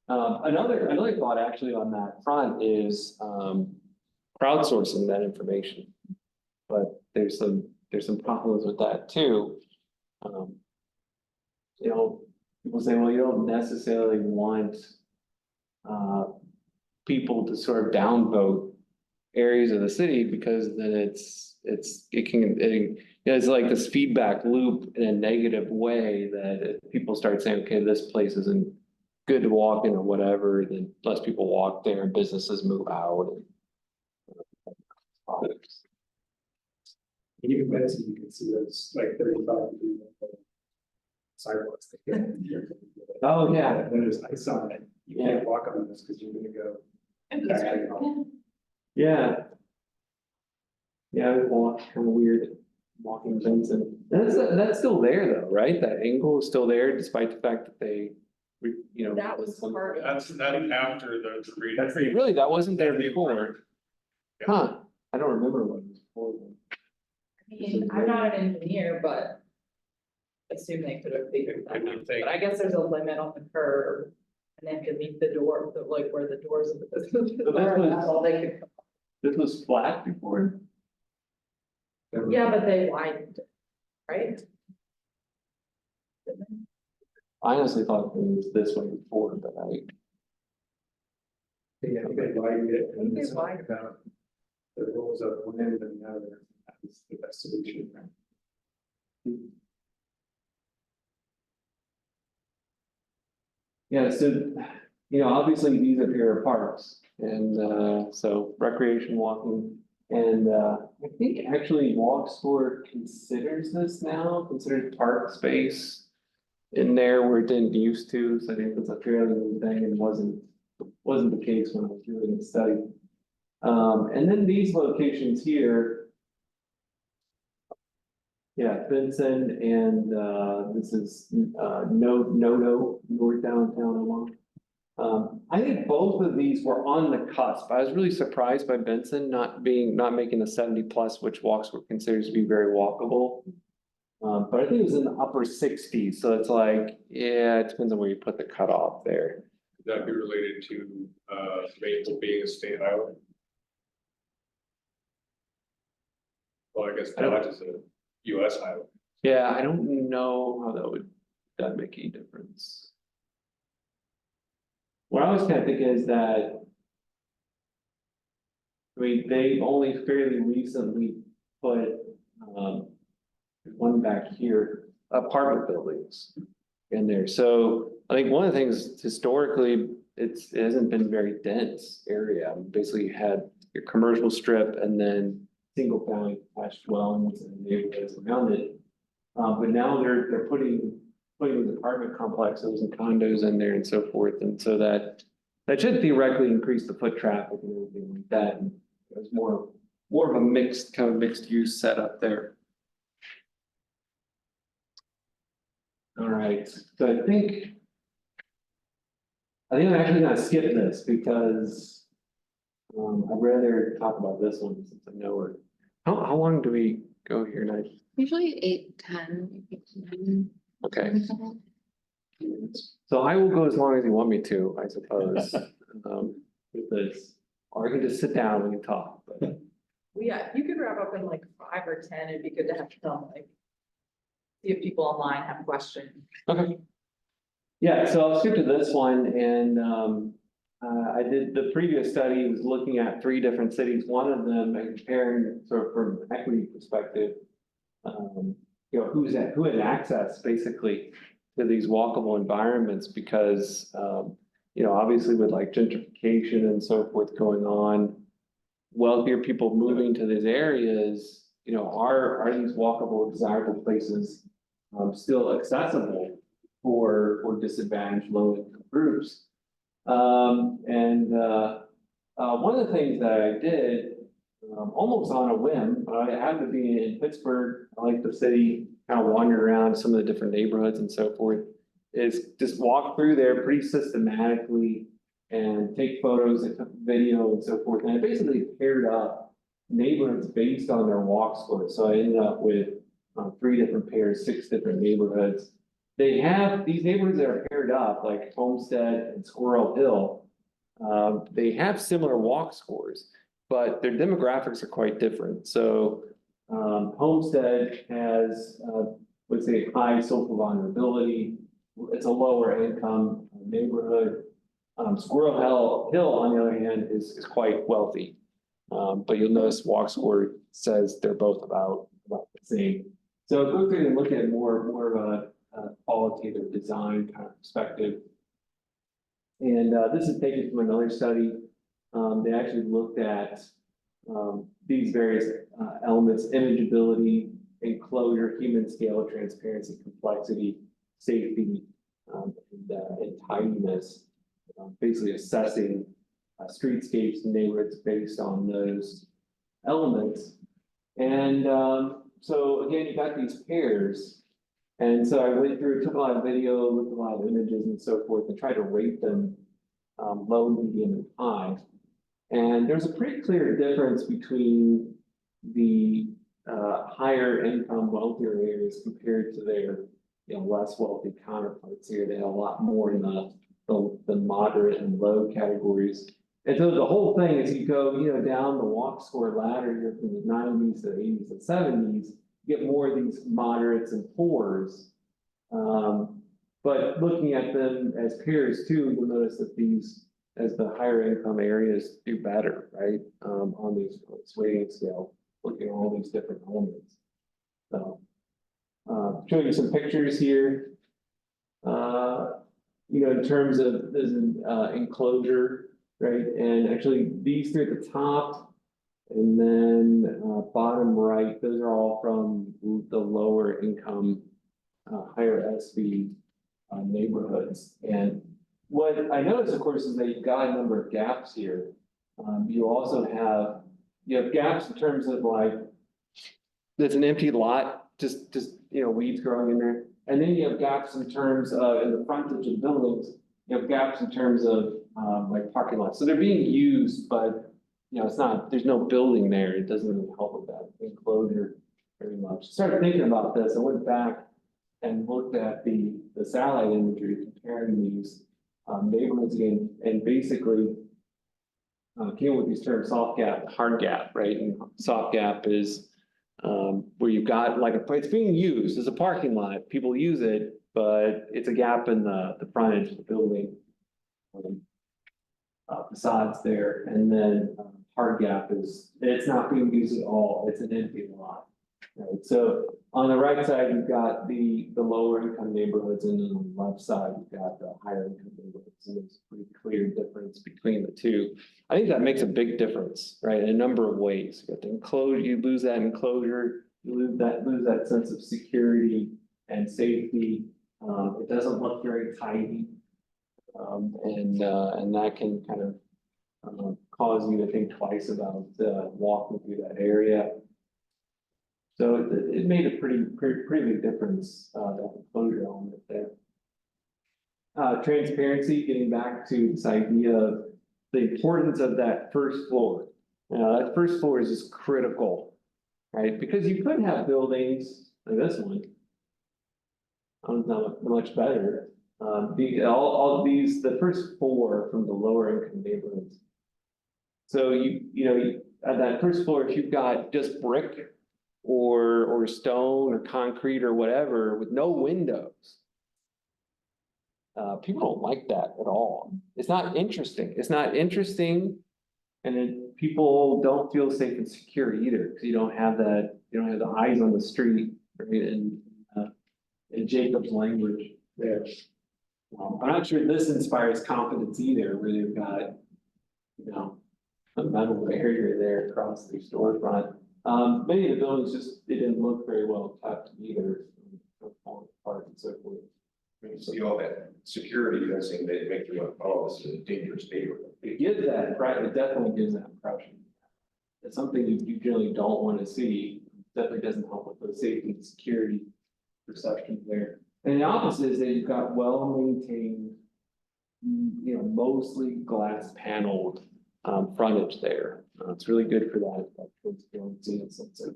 Another thought actually on that front is crowdsourcing that information. But there's some problems with that too. People say, well, you don't necessarily want people to sort of downvote areas of the city because then it's like this feedback loop in a negative way that if people start saying, okay, this place isn't good to walk in or whatever, then less people walk there and businesses move out. Even Benson, you can see those like 35 degree sidewalks. Oh, yeah. And then there's ice on it. You can't walk on this because you're gonna go. diagonal. Yeah. Yeah, it was kind of weird walking Benson. That's still there though, right? That angle is still there despite the fact that they, you know. That was part of. That's after the reading. That's the- Really, that wasn't there before. Huh, I don't remember what it was before. then. I mean, I'm not an engineer, but assume they could have figured that I out. would think- But I guess there's a limit on the curve. And then beneath the door, like where the doors of the business But this are, was- that's all they could. This was flat before? Yeah, but they widened, it, right? I honestly thought it was this way before, but Yeah, they widened it and They it's widened. about the rules of one end and the other. That's the best solution. yeah, so, you know, obviously these up here are parks. And so recreation walking and I think actually Walk Score considers this now, considers park space in there where it didn't used to, so I think it's a fairly new thing and wasn't the case when I was doing the study. And then these locations here. Yeah, Benson and this is Nodo, North Downtown along. I think both of these were on the cusp. I was really surprised by Benson not making a 70+, which walks were considered to be very walkable. But I think it was in the upper 60s, so it's like, yeah, it depends on where you put the cutoff there. Could that be related to Maple being a state highway? Well, I guess Dodge is a US highway. Yeah, I don't know how that'd make any difference. What I was kind of thinking is that. I mean, they've only fairly recently put, one back here, apartment buildings in there. So I think one of the things historically, it hasn't been very dense area. Basically you had your commercial strip and then single family attached dwellings and neighborhoods around it. But now they're putting these apartment complexes and condos in there and so forth. And so that should theoretically increase the foot traffic and everything like that. And there's more of a mixed use setup there. All right, so I think I'm actually gonna skip this because I'd rather talk about this one since I know it. How long do we go here tonight? Usually 8, 10. Okay, so I will go as long as you want me to, I suppose. With this, or I can just sit down and talk, but. Well, yeah, you could wrap up in like 5 or 10, it'd be good to have some like. See if people online have questions. Okay. Yeah, so I'll skip to this one and I did, the previous study was looking at 3 different cities, one of them and comparing sort of from equity perspective. You know, who had access basically to these walkable environments because you know, obviously with like gentrification and so forth going on, wealthier people moving to these areas, you know, are these walkable, desirable places still accessible for disadvantaged low-income groups? One of the things that I did, almost on a whim, but I happened to be in Pittsburgh, I like the city, kind of wandered around some of the different neighborhoods and so forth, is just walk through there pretty systematically and take photos and video and so forth. And I basically paired up neighborhoods based on their walk scores. So I ended up with 3 different pairs, 6 different neighborhoods. They have these neighborhoods that are paired up, like Homestead and Squirrel Hill. They have similar walk scores, but their demographics are quite different. So Homestead has, let's say, high social vulnerability. It's a lower income neighborhood. Squirrel Hill, on the other hand, is quite wealthy. But you'll notice walk score says they're both about the same. So go through and look at more of a qualitative design kind of perspective. And this is taken from another study. They actually looked at these various elements: imageability, enclosure, human scale, transparency, complexity, safety, and tidiness. Basically assessing streetscapes and neighborhoods based on those elements. And so again, you got these pairs. And so I went through, took a lot of video, looked at a lot of images and so forth, and tried to rate them low, medium, and high. And there's a pretty clear difference between the higher income, wealthier areas compared to their less wealthy counterparts here. They have a lot more in the moderate and low categories. And so the whole thing is you go, down the walk score ladder here from the 90s to the 80s and 70s, you get more of these moderates and poors. But looking at them as peers too, you'll notice that these, as the higher income areas do better, right? On this weighting scale, looking at all these different elements. So, showing you some pictures here. In terms of this enclosure, right? And actually these three at the top and then bottom right, those are all from the lower income, higher SB neighborhoods. And what I noticed, of course, is that you've got a number of gaps here. You also have, gaps in terms of like, there's an empty lot, just weeds growing in there. And then you have gaps in terms of, in the frontage of buildings, you have gaps in terms of like parking lots. So they're being used, but it's not, there's no building there. It doesn't really help with that enclosure very much. Started thinking about this. I went back and looked at the satellite imagery, comparing these neighborhoods again, and basically came up with these terms: soft gap, hard gap, right? And soft gap is where you've got like it's being used as a parking lot. People use it, but it's a gap in the frontage of the building, facades there. And then hard gap is, it's not being used at all. It's an empty lot, right? So on the right side, you've got the lower income neighborhoods, and then on the left side, you've got the higher income neighborhoods. And there's a pretty clear difference between the two. I think that makes a big difference, right? In a number of ways. You got the enclosure, you lose that enclosure, you lose that sense of security and safety. It doesn't look very tidy. And that can kind of cause you to think twice about walking through that area. So it made a pretty big difference, that enclosure element there. Transparency, getting back to this idea of the importance of that first floor. That first floor is just critical, right? Because you could have buildings like this one. Not much better. All these, the first four from the lower income neighborhoods. So at that first floor, if you've got just brick or stone or concrete or whatever with no windows, people don't like that at all. It's not interesting. It's not interesting, and then people don't feel safe and secure either, because you don't have that. You don't have the eyes on the street, right? And in Jacob's language there. I'm not sure this inspires confidence either, where they've got, a metal barrier there across their storefront. Many of the buildings they didn't look very well kept either, falling apart and so forth. You see all that security fencing, they make you want, oh, this is a dangerous neighborhood. It gives that, right? It definitely gives that impression. It's something you generally don't want to see. Definitely doesn't help with the safety and security perception there. And the opposite is that you've got well-maintained, mostly glass paneled frontage there. It's really good for that transparency and sense of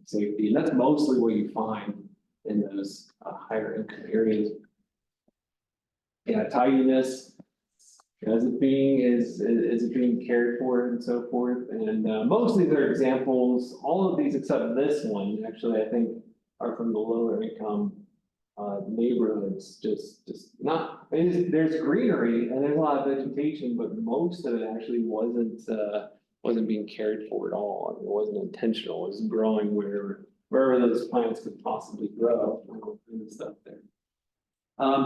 safety. And that's mostly what you find in those higher income areas. Yeah, tidiness, is it being cared for and so forth. And mostly their examples, all of these except this one, actually, I think are from the lower income neighborhoods. Just not, there's greenery and there's a lot of vegetation, but most of it actually wasn't being cared for at all. It wasn't intentional. It was growing wherever those plants could possibly grow, and stuff there.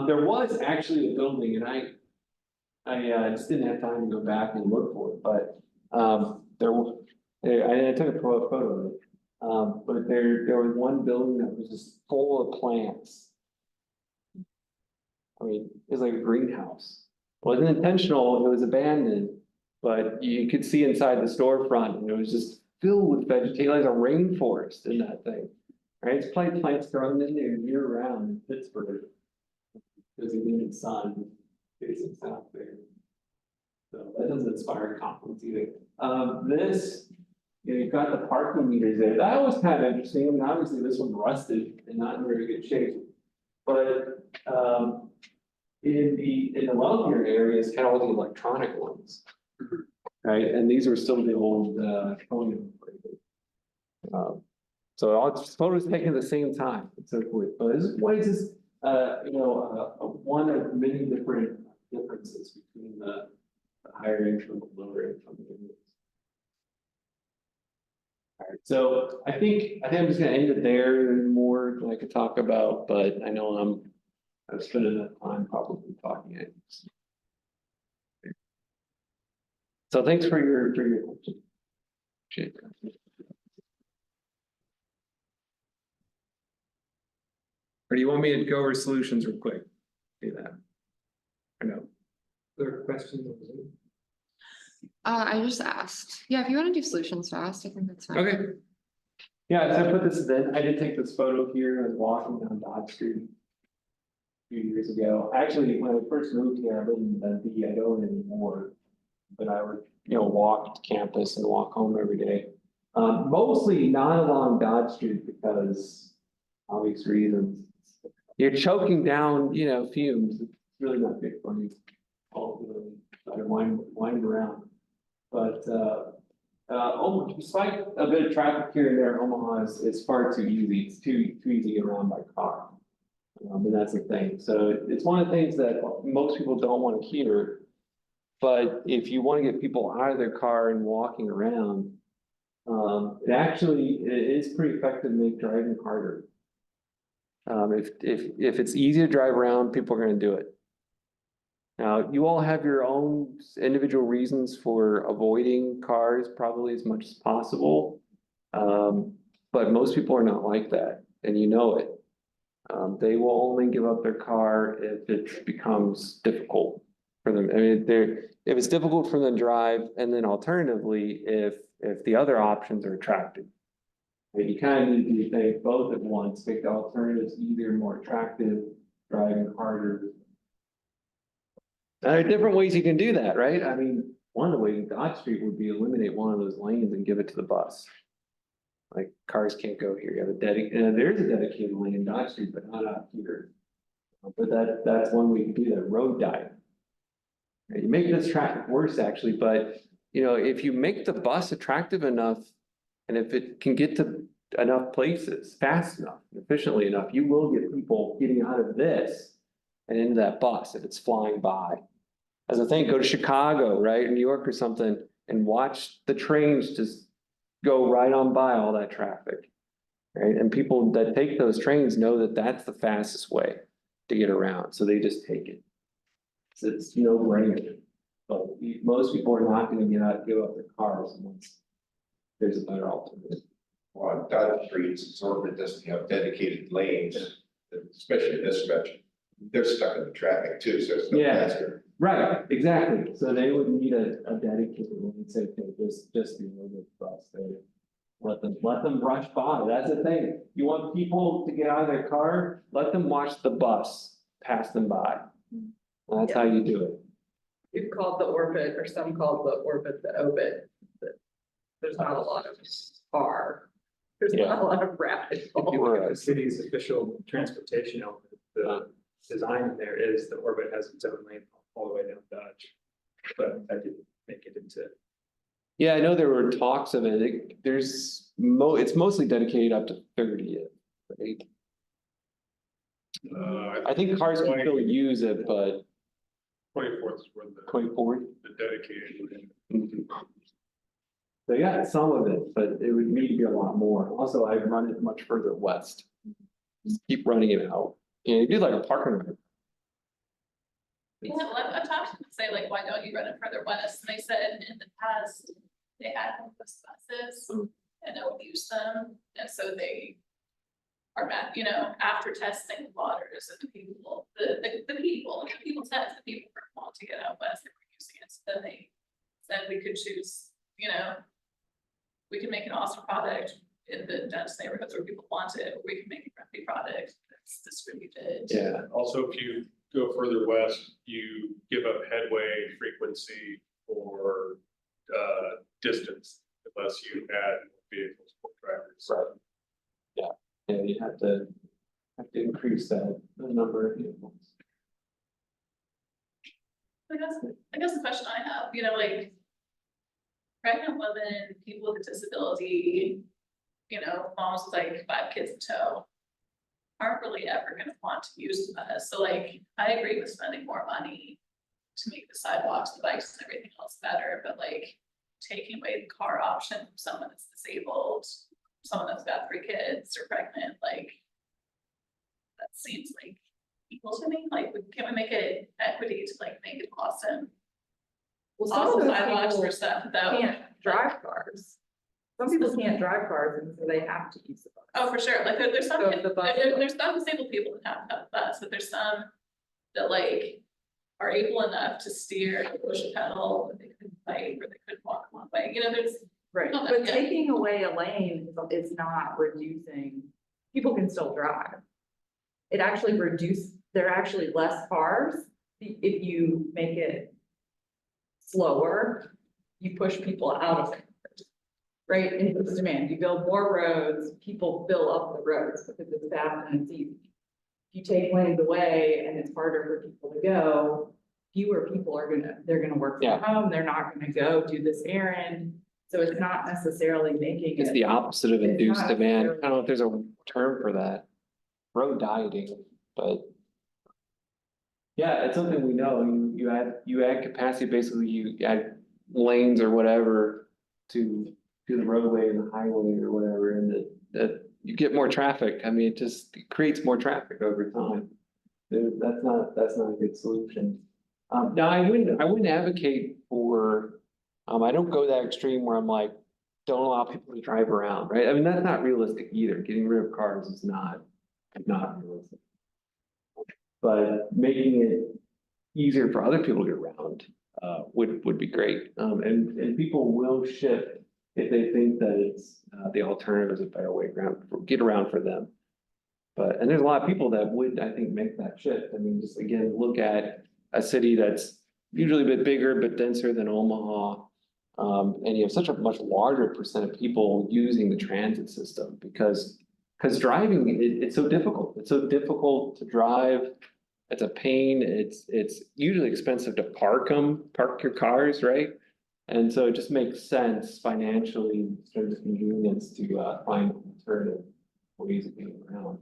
There was actually a building, and I just didn't have time to go back and look for it, but, I took a photo of it. But there was one building that was just full of plants. I mean, it was like a greenhouse. It wasn't intentional, it was abandoned, but you could see inside the storefront and it was just filled with vegetation, like a rainforest in that thing. Right, it's probably plants grown in there year round in Pittsburgh. Because it needed sun, facing south there. So that doesn't inspire confidence either. This, you've got the parking meters there. That was kind of interesting. I mean, obviously this one rusted and not in very good shape. But, in the wealthier areas, had all the electronic ones. Right, and these were still the old, phone. So all photos taken at the same time, and so forth. But what is this, one of many different differences between the higher income and lower income areas. All right, so I think I'm just gonna end it there. There's more I could talk about, but I know I've spent enough time probably talking it. So thanks for your question. Appreciate it. Or do you want me to go over solutions real quick? Do that. I know. There are questions on Zoom? I just asked. Yeah, if you want to do solutions fast, I think that's fine. Okay. Yeah, so I put this in, I did take this photo here, I was walking down Dodge Street. A few years ago, actually, when I first moved here, I lived in Dundee, I don't anymore. But I would, walk to campus and walk home every day. Mostly not along Dodge Street because obvious reasons. You're choking down, fumes, it's really not good for you. I wind around. But, despite a bit of traffic here and there, Omaha is far too easy, it's too easy to get around by car. And that's the thing, so it's one of the things that most people don't want to hear. But if you want to get people out of their car and walking around, it is pretty effective to make driving harder. If it's easy to drive around, people are going to do it. Now, you all have your own individual reasons for avoiding cars probably as much as possible. But most people are not like that, and you know it. They will only give up their car if it becomes difficult for them. I mean, if it's difficult for them to drive, and then alternatively, if the other options are attractive. And you kind of need to think both at once, make the alternatives easier, more attractive, driving harder. There are different ways you can do that, right? I mean, one of the ways Dodge Street would be eliminate one of those lanes and give it to the bus. Like cars can't go here. You have there's a dedicated lane in Dodge Street, but not out here. But that's one way you can do that, road diet. You make this traffic worse actually, but if you make the bus attractive enough, and if it can get to enough places fast enough, efficiently enough, you will get people getting out of this and into that bus if it's flying by. As a thing, go to Chicago, right, New York or something, and watch the trains just go right on by all that traffic, right? And people that take those trains know that that's the fastest way to get around, so they just take it. So it's no brainer. But most people are not going to give up their cars once there's a better alternative. Well, Dodge Street's sort of doesn't have dedicated lanes, especially this stretch. They're stuck in the traffic too, so it's no faster. Right, exactly. So they would need a dedicated lane, say, okay, just the little bus there. Let them rush by. That's the thing. You want people to get out of their car, let them watch the bus pass them by. That's how you do it. You've called the orbit, or some called the orbit, the obit. There's not a lot of car. There's not a lot of rapid. If you look at the city's official transportation element, the design in there is the orbit has its own lane all the way down Dodge. But that didn't make it into. Yeah, I know there were talks of it. It's mostly dedicated up to 30th, right? I think cars can still use it, but 24th is where the 24th. dedicated lane. They got some of it, but it would need to be a lot more. Also, I've run it much further west. Just keep running it out. You do like a parking lot. Yeah, well, I've talked to them, say like, why don't you run it further west? And they said in the past, they had homeless buses and no one used them, and so they are back, you know, after testing the waters of the people, the people said the people who want to get out west, they were using it, so then they said we could choose, you know, we can make an awesome product in the dense neighborhoods where people want it, or we can make a friendly product that's distributed. Yeah, Also, if you go further west, you give up headway frequency or distance unless you add vehicles or tractors. right. Yeah, you have to increase the number of vehicles. I guess the question I have, you know, like. Pregnant women, people with a disability, you know, moms with like 5 kids in tow. Aren't really ever gonna want to use the bus, so like, I agree with spending more money. To make the sidewalks, the bikes and everything else better, but like, taking away the car option from someone that's disabled. Someone that's got 3 kids or pregnant, like. That seems like equal to me, like, can we make it equity to like make it awesome? Well, some Awesome of those sidewalks people for stuff without. can't drive cars. Some people can't drive cars and so they have to use the bus. Oh, for sure, like there's some, So the bus- there's some disabled people that have a bus, but there's some that like. Are able enough to steer, push a pedal, that they could bike, or they could walk one way, you know, there's. Right, Oh, but yeah. taking away a lane is not reducing, people can still drive. It actually there are actually less cars if you make it slower, you push people out of it. Right, into the demand, you build more roads, people fill up the roads because it's fast and it's easy. If you take lanes away and it's harder for people to go, fewer people they're gonna work Yeah. from home, they're not gonna go do this errand. So it's not necessarily making It's it, the opposite of It's induced not demand. I necessarily- don't know if there's a term for that. Road dieting, but. Yeah, it's something we know. You add capacity, basically you add lanes or whatever to the roadway and the highway or whatever, and that you get more traffic. I mean, it just creates more traffic over time. That's not a good solution. Now I wouldn't advocate for, I don't go that extreme where I'm like, don't allow people to drive around, right? I mean, that's not realistic either. Getting rid of cars is not realistic. But making it easier for other people to get around, would be great. And people will shift if they think that it's, the alternative is a better way get around for them. And there's a lot of people that would, I think, make that shift. I mean, just again, look at a city that's usually a bit bigger, but denser than Omaha. And you have such a much larger percent of people using the transit system because driving, it's so difficult. It's so difficult to drive. It's a pain. It's usually expensive to park your cars, right? And so it just makes sense financially, in terms of convenience, to find alternative ways of getting around.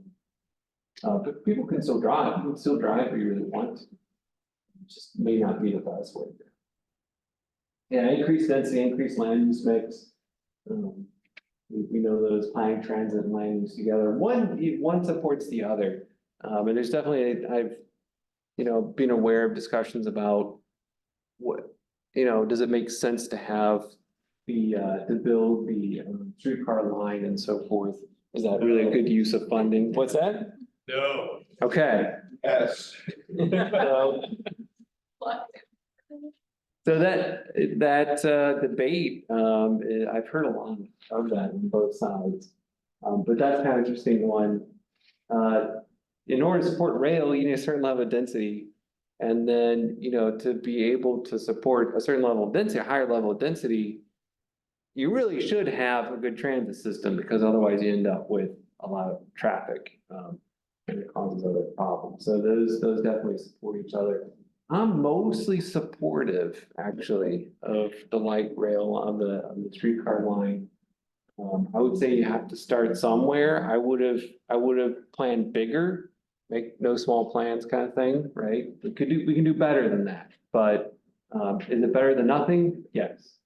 But people can still drive. You can still drive if you really want to. It just may not be the best way. Yeah, increased density, increased land use mix. We know those planning, transit, and land use together. One supports the other. And there's definitely, I've, been aware of discussions about what, does it make sense to have to build the streetcar line and so forth? Is that really a good use of funding? What's that? No. Okay. Yes. So that debate, I've heard a lot of that on both sides. But that's kind of interesting one. In order to support rail, you need a certain level of density. And then, to be able to support a certain level of density, a higher level of density, you really should have a good transit system because otherwise you end up with a lot of traffic. And it causes other problems. So those definitely support each other. I'm mostly supportive, actually, of the light rail on the streetcar line. I would say you have to start somewhere. I would have planned bigger, make no small plans kind of thing, right? We can do better than that, but is it better than nothing? Yes.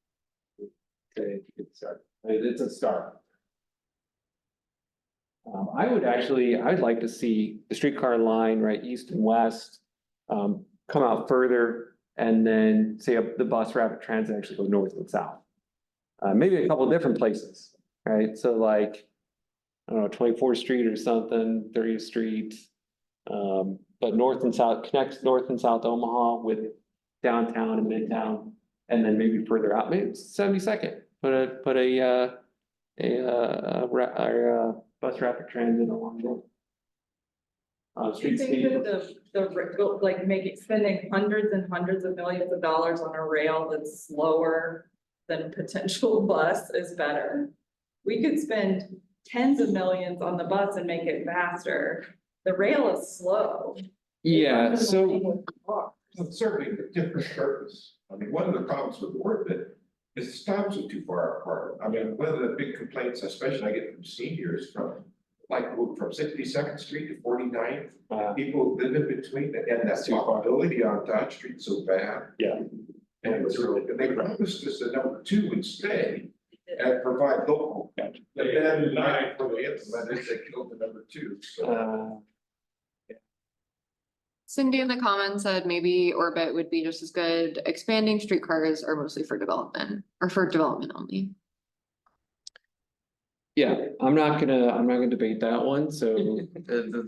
Say it's a good start. It's a start. I'd like to see the streetcar line right east and west. come out further, and then say the bus rapid transit actually go north and south. Maybe a couple of different places, right? So like, I don't know, 24th Street or something, 30th Street. But north and south, connects North and South Omaha with downtown and midtown, and then maybe further out, maybe 72nd, put a bus rapid transit along there. Do you think that like spending hundreds and hundreds of millions of dollars on a rail that's slower than potential bus is better? We could spend tens of millions on the bus and make it faster. The rail is slow. Yeah, so. It's serving a different purpose. I mean, one of the problems with Orbit is the stops are too far apart. I mean, one of the big complaints, especially I get from seniors from, like, from 62nd Street to 49th. People live in between, and that walkability on Dodge Street so bad. Yeah. And it was really, and they promised us a number 2 would stay and provide local. But then, when they implemented, they killed the number 2, so. Cindy in the comments said maybe Orbit would be just as good. Expanding streetcars are mostly for development or for development only. Yeah, I'm not gonna debate that one. So the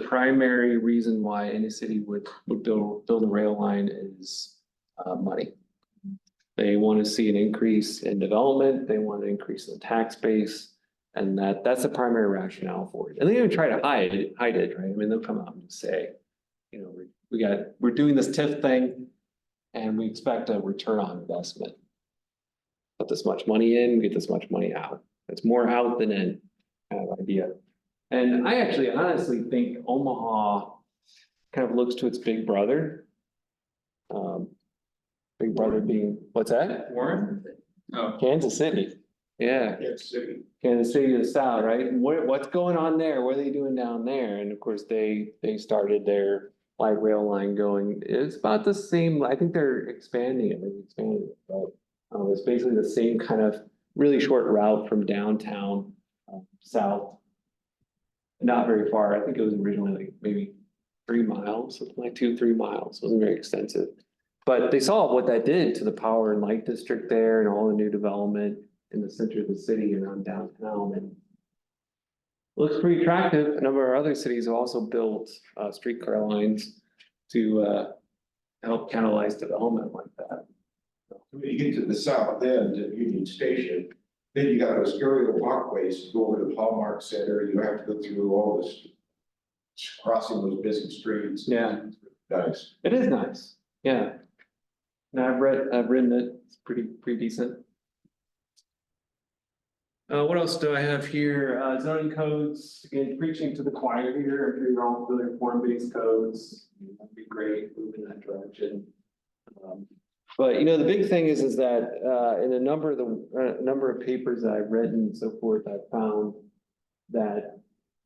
primary reason why any city would build a rail line is money. They want to see an increase in development. They want an increase in the tax base. And that's the primary rationale for it. And they even try to hide it, right? I mean, they'll come out and say, you know, we're doing this TIF thing and we expect a return on investment. Put this much money in, we get this much money out. It's more out than in kind of idea. And I actually honestly think Omaha kind of looks to its big brother. Big brother being, what's that? Warren? Oh. Kansas City. Yeah. Kansas City. Kansas City to the south, right? And what's going on there? What are they doing down there? And of course, they started their light rail line going. It's about the same. I think they're expanding it. But it's basically the same kind of really short route from downtown south. Not very far. I think it was originally like maybe 3 miles, something like 2-3 miles. It wasn't very extensive. But they saw what that did to the power and light district there and all the new development in the center of the city around downtown, and looks pretty attractive. A number of other cities have also built streetcar lines to help catalyze development like that. When you get to the south end at Union Station, then you got those aerial walkways to go over to the Hallmark Center. You have to go through all this, crossing those busy streets. Yeah. Nice. It is nice. Yeah. And I've ridden it. It's pretty decent. What else do I have here? Zoning codes, again, preaching to the choir here. I'm sure you're all familiar with form-based codes. That'd be great, move in that direction. But you know, the big thing is that in a number of papers that I've read and so forth, I've found that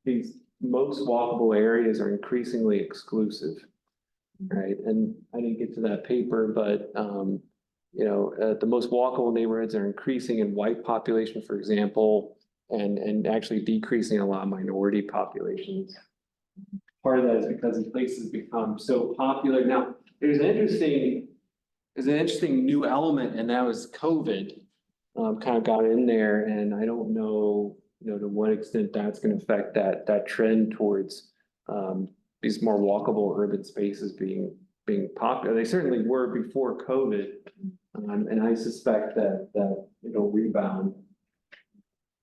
these most walkable areas are increasingly exclusive, right? And I didn't get to that paper, but you know, the most walkable neighborhoods are increasing in white population, for example, and actually decreasing a lot of minority populations. Part of that is because these places become so popular. Now, there's an interesting new element, and that was COVID kind of got in there, and I don't know, you know, to what extent that's going to affect that trend towards these more walkable urban spaces being popular. They certainly were before COVID, and I suspect that it'll rebound,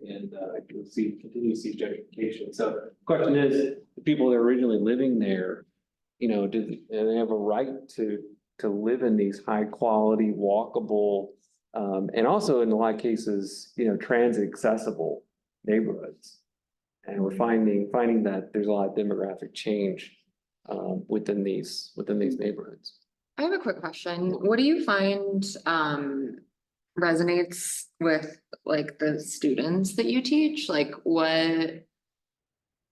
and you'll continue to see gentrification. So the question is, the people that are originally living there, you know, do they have a right to live in these high quality, walkable, and also in a lot of cases, you know, transit accessible neighborhoods. And we're finding that there's a lot of demographic change within these neighborhoods. I have a quick question. What do you find resonates with like the students that you teach? Like what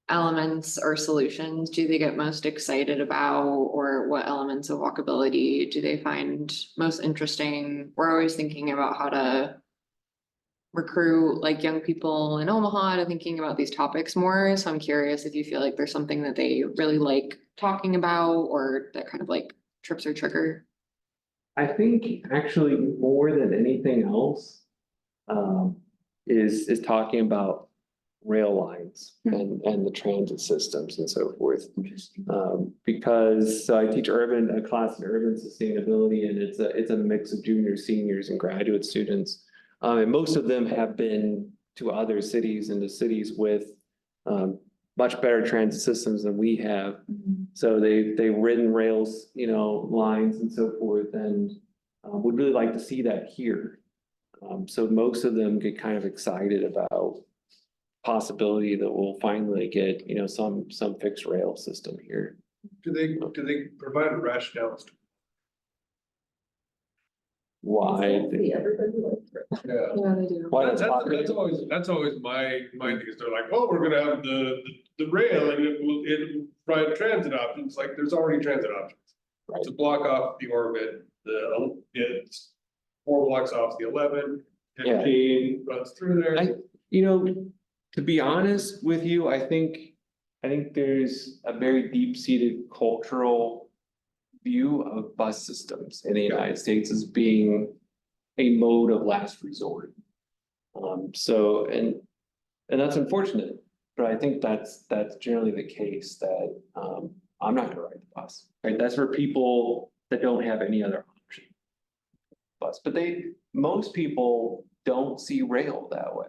elements or solutions do they get most excited about, or what elements of walkability do they find most interesting? We're always thinking about how to recruit like young people in Omaha to thinking about these topics more. So I'm curious if you feel like there's something that they really like talking about or that kind of like trips or trigger. I think actually more than anything else, is talking about rail lines and the transit systems and so forth. Because so I teach a class in urban sustainability, and it's a mix of juniors, seniors, and graduate students. And most of them have been to other cities and to cities with much better transit systems than we have. So they've ridden rails, lines and so forth, and would really like to see that here. So most of them get kind of excited about possibility that we'll finally get, some fixed rail system here. Do they provide a rationale as to Why? Everybody likes it. Yeah, they do. Why that's popular? That's always my thing is they're like, oh, we're gonna have the rail and it will provide transit options, like there's already transit options. Right. To block off the orbit, it's 4 blocks off the 11, 15 runs through there. To be honest with you, I think there's a very deep-seated cultural view of bus systems in the United States as being a mode of last resort. So, and that's unfortunate, but I think that's generally the case that, I'm not gonna ride the bus, right? That's for people that don't have any other option. Bus, but most people don't see rail that way.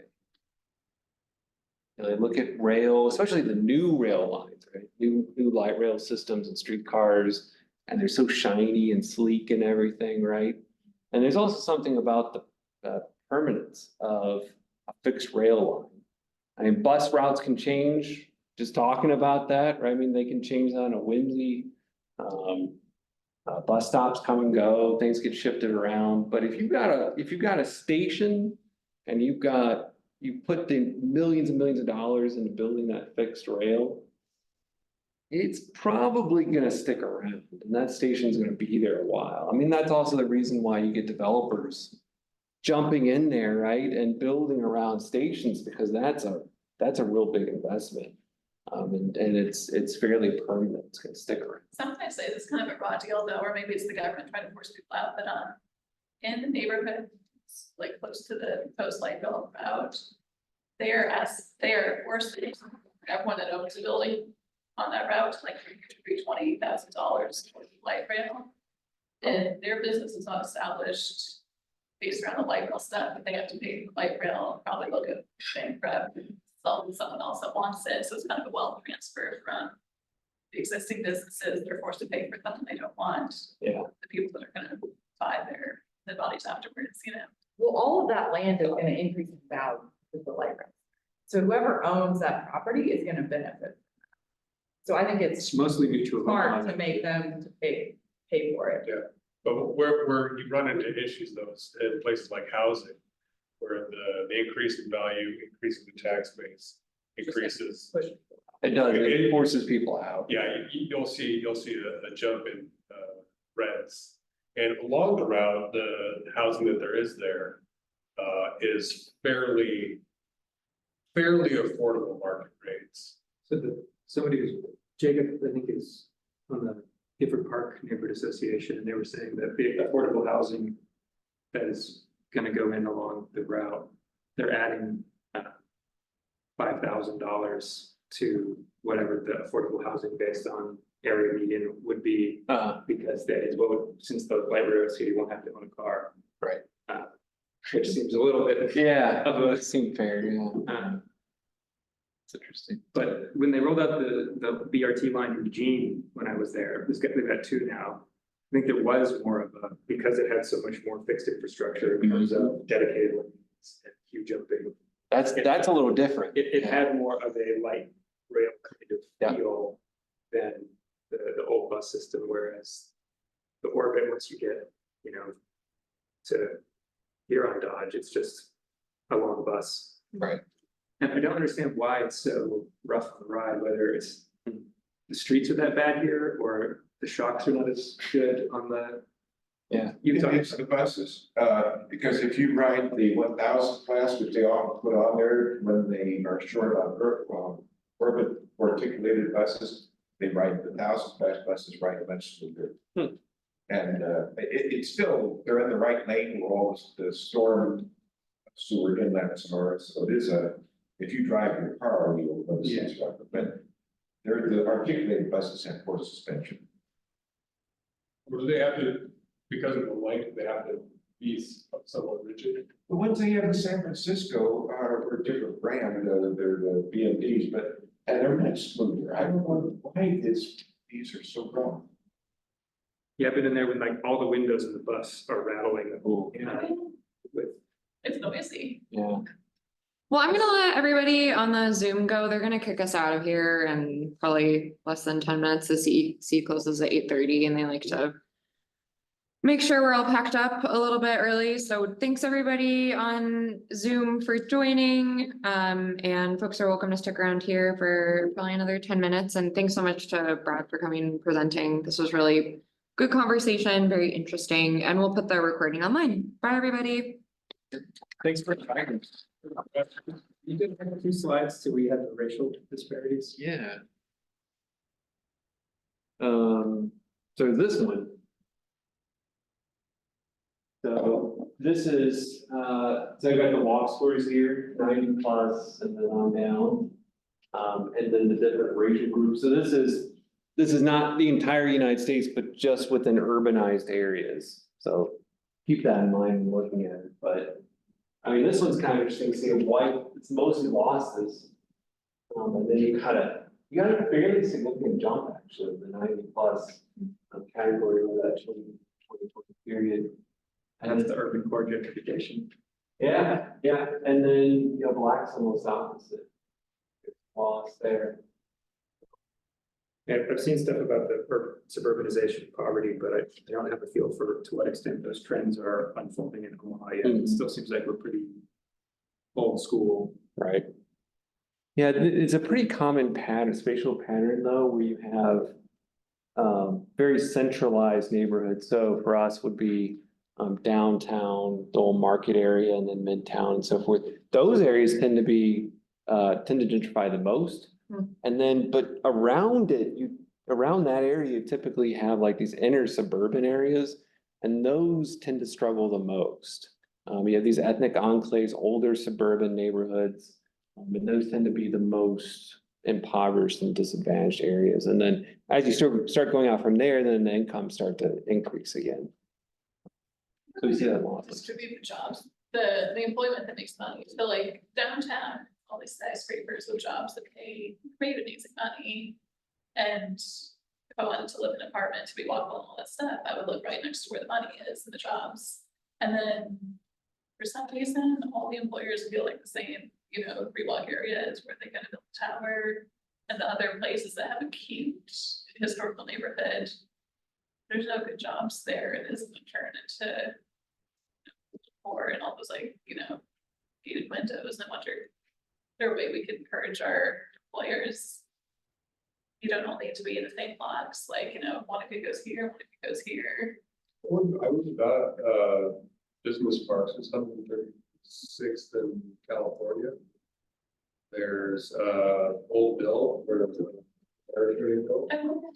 They look at rail, especially the new rail lines, right? New light rail systems and streetcars, and they're so shiny and sleek and everything, right? And there's also something about the permanence of a fixed rail line. I mean, bus routes can change, just talking about that, right? I mean, they can change on a whimsy. Bus stops come and go, things get shifted around, but if you've got a station and you put the millions and millions of dollars into building that fixed rail, it's probably gonna stick around, and that station's gonna be there a while. I mean, that's also the reason why you get developers jumping in there, right, and building around stations, because that's a real big investment. And it's fairly permanent, it's gonna stick around. Sometimes say this is kind of a raw deal though, or maybe it's the government trying to force people out, but in the neighborhood, like close to the post light bill route, they are forcing everyone that owns a building on that route, like $20,000 for light rail. And their business is not established based around the light rail stuff, but they have to pay for light rail, probably look at bankrupt, sell to someone else that wants it, so it's kind of a wealth transfer from the existing businesses, they're forced to pay for something they don't want. Yeah. The people that are gonna buy the bodies afterwards, Well, all of that land is gonna increase in value with the light rail. So whoever owns that property is gonna benefit. So I think it's It's mostly mutual. smart to make them to pay for it. But where you run into issues though, is in places like housing, where the increase in value, increasing the tax base, increases. Push. It does, it forces people out. Yeah, you'll see a jump in rents. And along the route, the housing that there is there is fairly affordable market rates. So Jacob, I think is on the Gifford Park Neighborhood Association, and they were saying that the affordable housing that is gonna go in along the route, they're adding $5,000 to whatever the affordable housing based on area median would be, because that is since the light rail city won't have to own a car. Right. Which seems a little bit. Yeah, Of a- it seemed fair, yeah. It's interesting. But when they rolled out the BRT line in Eugene, when I was there, they've got 2 now. I think there was more of a, because it had so much more fixed infrastructure in terms of dedicated lanes and queue jumping. That's a little different. It had more of a light rail kind of feel than the old bus system, whereas the orbit, once you get, to here on Dodge, it's just a long bus. Right. And I don't understand why it's so rough on the ride, whether it's the streets are that bad here or the shocks are not as good on the Yeah. It's the buses, because if you ride the 1,000 class, which they often put on there when they are short on urban articulated buses, they ride the 1,000 class buses right eventually there. And it's still, they're in the right lane with all the storm sewer inlets and all, so it is if you drive your car, you'll notice it's right, but they're the articulated buses have poor suspension. Or do they have to, because of the length, they have to be somewhat rigid? The ones they have in San Francisco are a different brand, they're the BMDs, but, and they're much smoother. I don't know why these are so wrong. Yeah, I've been in there when like all the windows in the bus are rattling. With It's noisy. Yeah. Well, I'm gonna let everybody on the Zoom go. They're gonna kick us out of here in probably less than 10 minutes. The CEC closes at 8:30 and they like to make sure we're all packed up a little bit early. So thanks everybody on Zoom for joining. And folks are welcome to stick around here for probably another 10 minutes. And thanks so much to Brad for coming and presenting. This was really good conversation, very interesting, and we'll put the recording online. Bye, everybody. Thanks for inviting us. You did have a few slides till we had the racial disparities. Yeah. So this one. So this is, so I've got the walk scores here, 90 plus, and then on down. And then the different racial groups. So this is not the entire United States, but just within urbanized areas. So keep that in mind when looking at it, but. I mean, this one's kind of interesting to see white, it's mostly losses. And then you got a fairly significant jump actually, the 90 plus category of that 2020 period. And that's the urban core gentrification. Yeah, and then, black's almost opposite. Loss there. Yeah, I've seen stuff about the suburbanization of poverty, but I don't have a feel for to what extent those trends are unfolding in Omaha yet. It still seems like we're pretty old school. Right. Yeah, it's a pretty common pattern, spatial pattern though, where you have very centralized neighborhoods. So for us would be downtown, the old market area, and then midtown and so forth. Those areas tend to gentrify the most. And then, but around it, around that area, you typically have like these inner suburban areas, and those tend to struggle the most. You have these ethnic enclaves, older suburban neighborhoods, and those tend to be the most impoverished and disadvantaged areas. And then as you start going out from there, then the incomes start to increase again. So you see that a lot. Distribute the jobs, the employment that makes money, so like downtown, all these skyscrapers with jobs that pay great amazing money. And if I wanted to live in an apartment to be walkable and all that stuff, I would live right next to where the money is and the jobs. And then for some reason, all the employers feel like the same, free walk areas where they kind of build a tower. And the other places that have a cute historical neighborhood, there's no good jobs there. It isn't gonna turn into poor and all those gated windows. And I wonder, is there a way we could encourage our employers? You don't all need to be in the same blocks, one of you goes here, one of you goes here. I was about, business parks in 136th in California. There's, Old Bill, where the territory built. I don't know.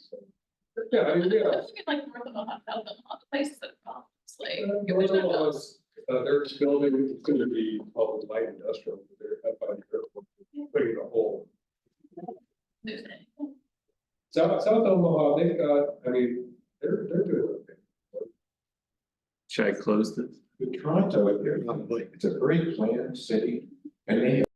Yeah, I mean, yeah. I'm thinking like North Omaha, South Omaha, the places that have problems, like. North Omaha is, they're building, it's gonna be called light industrial, they're up by the airport, putting a whole. South Omaha, they've got, they're doing okay. Should I close this? Toronto, it's a very planned city, and they have